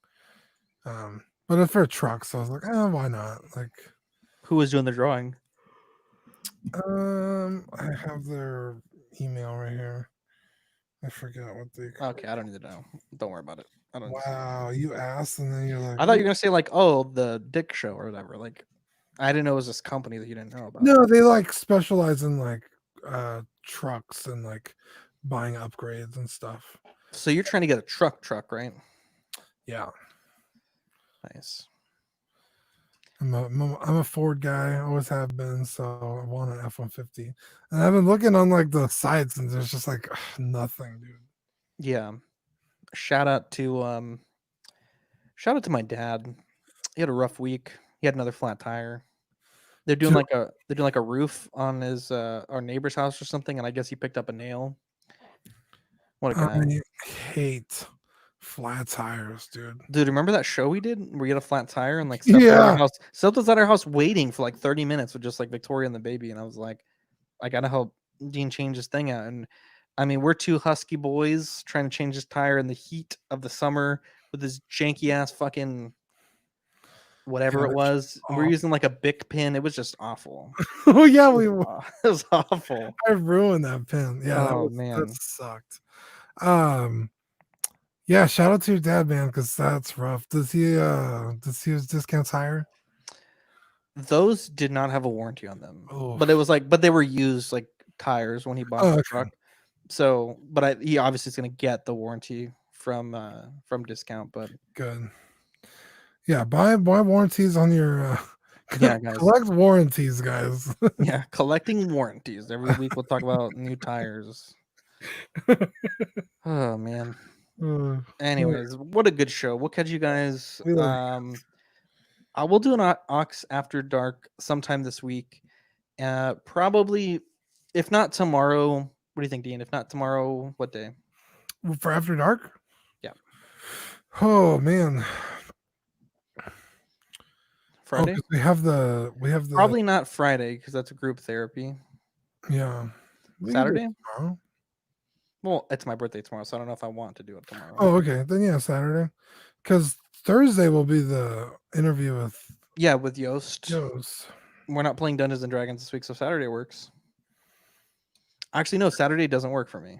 But it's for a truck, so I was like, why not? Like, who was doing the drawing? I have their email right here. I forgot what they. Okay, I don't need to know. Don't worry about it. I don't. Wow, you asked and then you're like. I thought you were gonna say like, oh, the Dick Show or whatever. Like, I didn't know it was this company that you didn't know about. No, they like specialize in like trucks and like buying upgrades and stuff. So you're trying to get a truck, right? Yeah. Nice. I'm a Ford guy. I always have been. So I want an F-150, and I've been looking on like the sites, and there's just like nothing, dude. Yeah. Shout out to my dad. He had a rough week. He had another flat tire. They're doing like a roof on his our neighbor's house or something, and I guess he picked up a nail. What a guy! I hate flat tires, dude. Dude, remember that show we did where you had a flat tire and like Seth was at our house waiting for like 30 minutes with just like Victoria and the baby, and I was like, I gotta help Dean change his thing out. And I mean, we're two husky boys trying to change his tire in the heat of the summer with this janky ass fucking whatever it Gotcha. was. And we're Aw. using like a Bic pin. It was just awful. Oh yeah, It was awful. I ruined that pin. Yeah, Oh, that man. sucked. Yeah, shout out to your dad, man, because that's rough. Does he use discounts higher? Those did not have a warranty on them, Oh, but it was like, but they were used like tires when he bought the okay. truck. So, but he obviously is going to get the warranty from discount. But Good. Yeah, buy warranties on your yeah, guys. collect warranties, guys. Yeah, collecting warranties every week. We'll talk about new tires. Oh man. Anyways, what a good show. We'll catch you guys. We love I will do an Ox After Dark sometime this week. Probably, if not tomorrow. What do you think, Dean? If not tomorrow, what day? for After Dark? Yeah. Oh man. Friday? We have the Probably not Friday because that's a group therapy. Yeah. Saturday? Tomorrow. Well, it's my birthday tomorrow, so I don't know if I want to do it tomorrow. Oh, okay. Then yeah, Saturday. Because Thursday will be the interview with Yost. Yost. We're not playing Dungeons and Dragons this week, so Saturday works. Actually, no, Saturday doesn't work for me.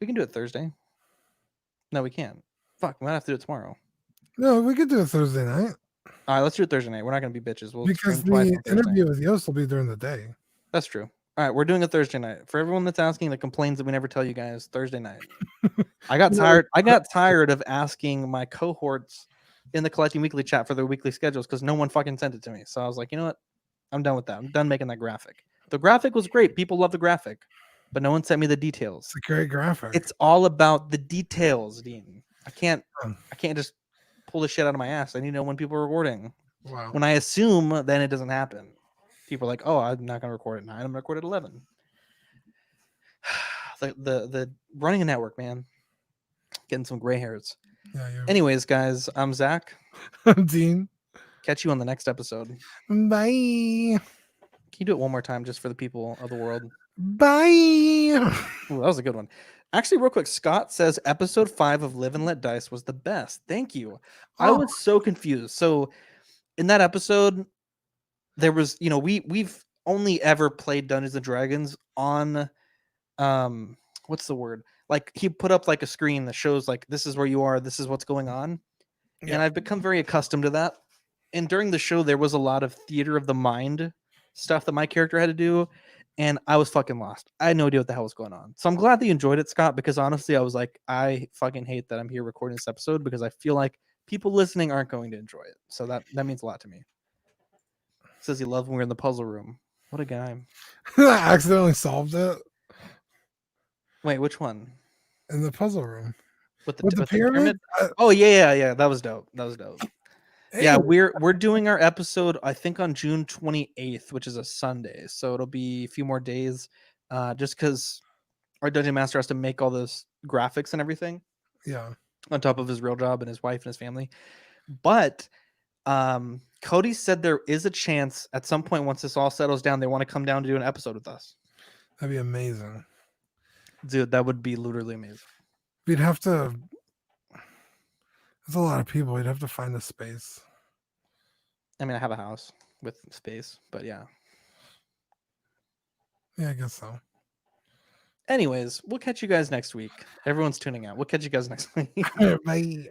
We can do it Thursday. No, we can't. Fuck, we might have to do it tomorrow. No, we could do it Thursday night. All right, let's do it Thursday night. We're not going to be bitches. We'll Because stream twice the on Thursday. interview with Yost will be during the day. That's true. All right, we're doing a Thursday night. For everyone that's asking, that complains that we never tell you guys, Thursday night. I got tired of asking my cohorts in the Collecting Weekly chat for their weekly schedules because no one fucking sent it to me. So I was like, you know what? I'm done with that. I'm done making that graphic. The graphic was great. People love the graphic, but no one sent me the details. It's a great graphic. It's all about the details, Dean. I can't just pull the shit out of my ass. I need to know when people are recording. Wow. When I assume, then it doesn't happen. People are like, oh, I'm not going to record at 9. I'm going to record at 11. The running a network, man. Getting some gray hairs. Yeah, Anyways, guys, I'm Zach. I'm Dean. Catch you on the next episode. Bye. Can you do it one more time just for the people of the world? Bye. Ooh, that was a good one. Actually, real quick, Scott says episode 5 of Live and Let Dice was the best. Thank you. I was so confused. So in that episode, there was, we've only ever played Dungeons and Dragons on, what's the word? Like he put up like a screen that shows like, this is where you are. This is what's going on. Yeah. And I've become very accustomed to that. And during the show, there was a lot of theater of the mind stuff that my character had to do. And I was fucking lost. I had no idea what the hell was going on. So I'm glad that you enjoyed it, Scott, because honestly, I was like, I fucking hate that I'm here recording this episode because I feel like people listening aren't going to enjoy it. So that means a lot to me. Says he loved when we were in the puzzle room. What a guy. I accidentally solved it. Wait, which one? In the puzzle room. With the pyramid? Oh, yeah. That was dope. Hey. Yeah, we're doing our episode, I think, on June 28th, which is a Sunday. So it'll be a few more days just because our Dungeon Master has to make all those graphics and everything. Yeah. On top of his real job and his wife and his family. But Cody said there is a chance at some point once this all settles down, they want to come down to do an episode with us. That'd be amazing. Dude, that would be literally amazing. We'd have to... There's a lot of people. We'd have to find a space. I mean, I have a house with space, but yeah. Yeah, I guess so. Anyways, we'll catch you guys next week. Everyone's tuning out. We'll catch you guys next week. Bye.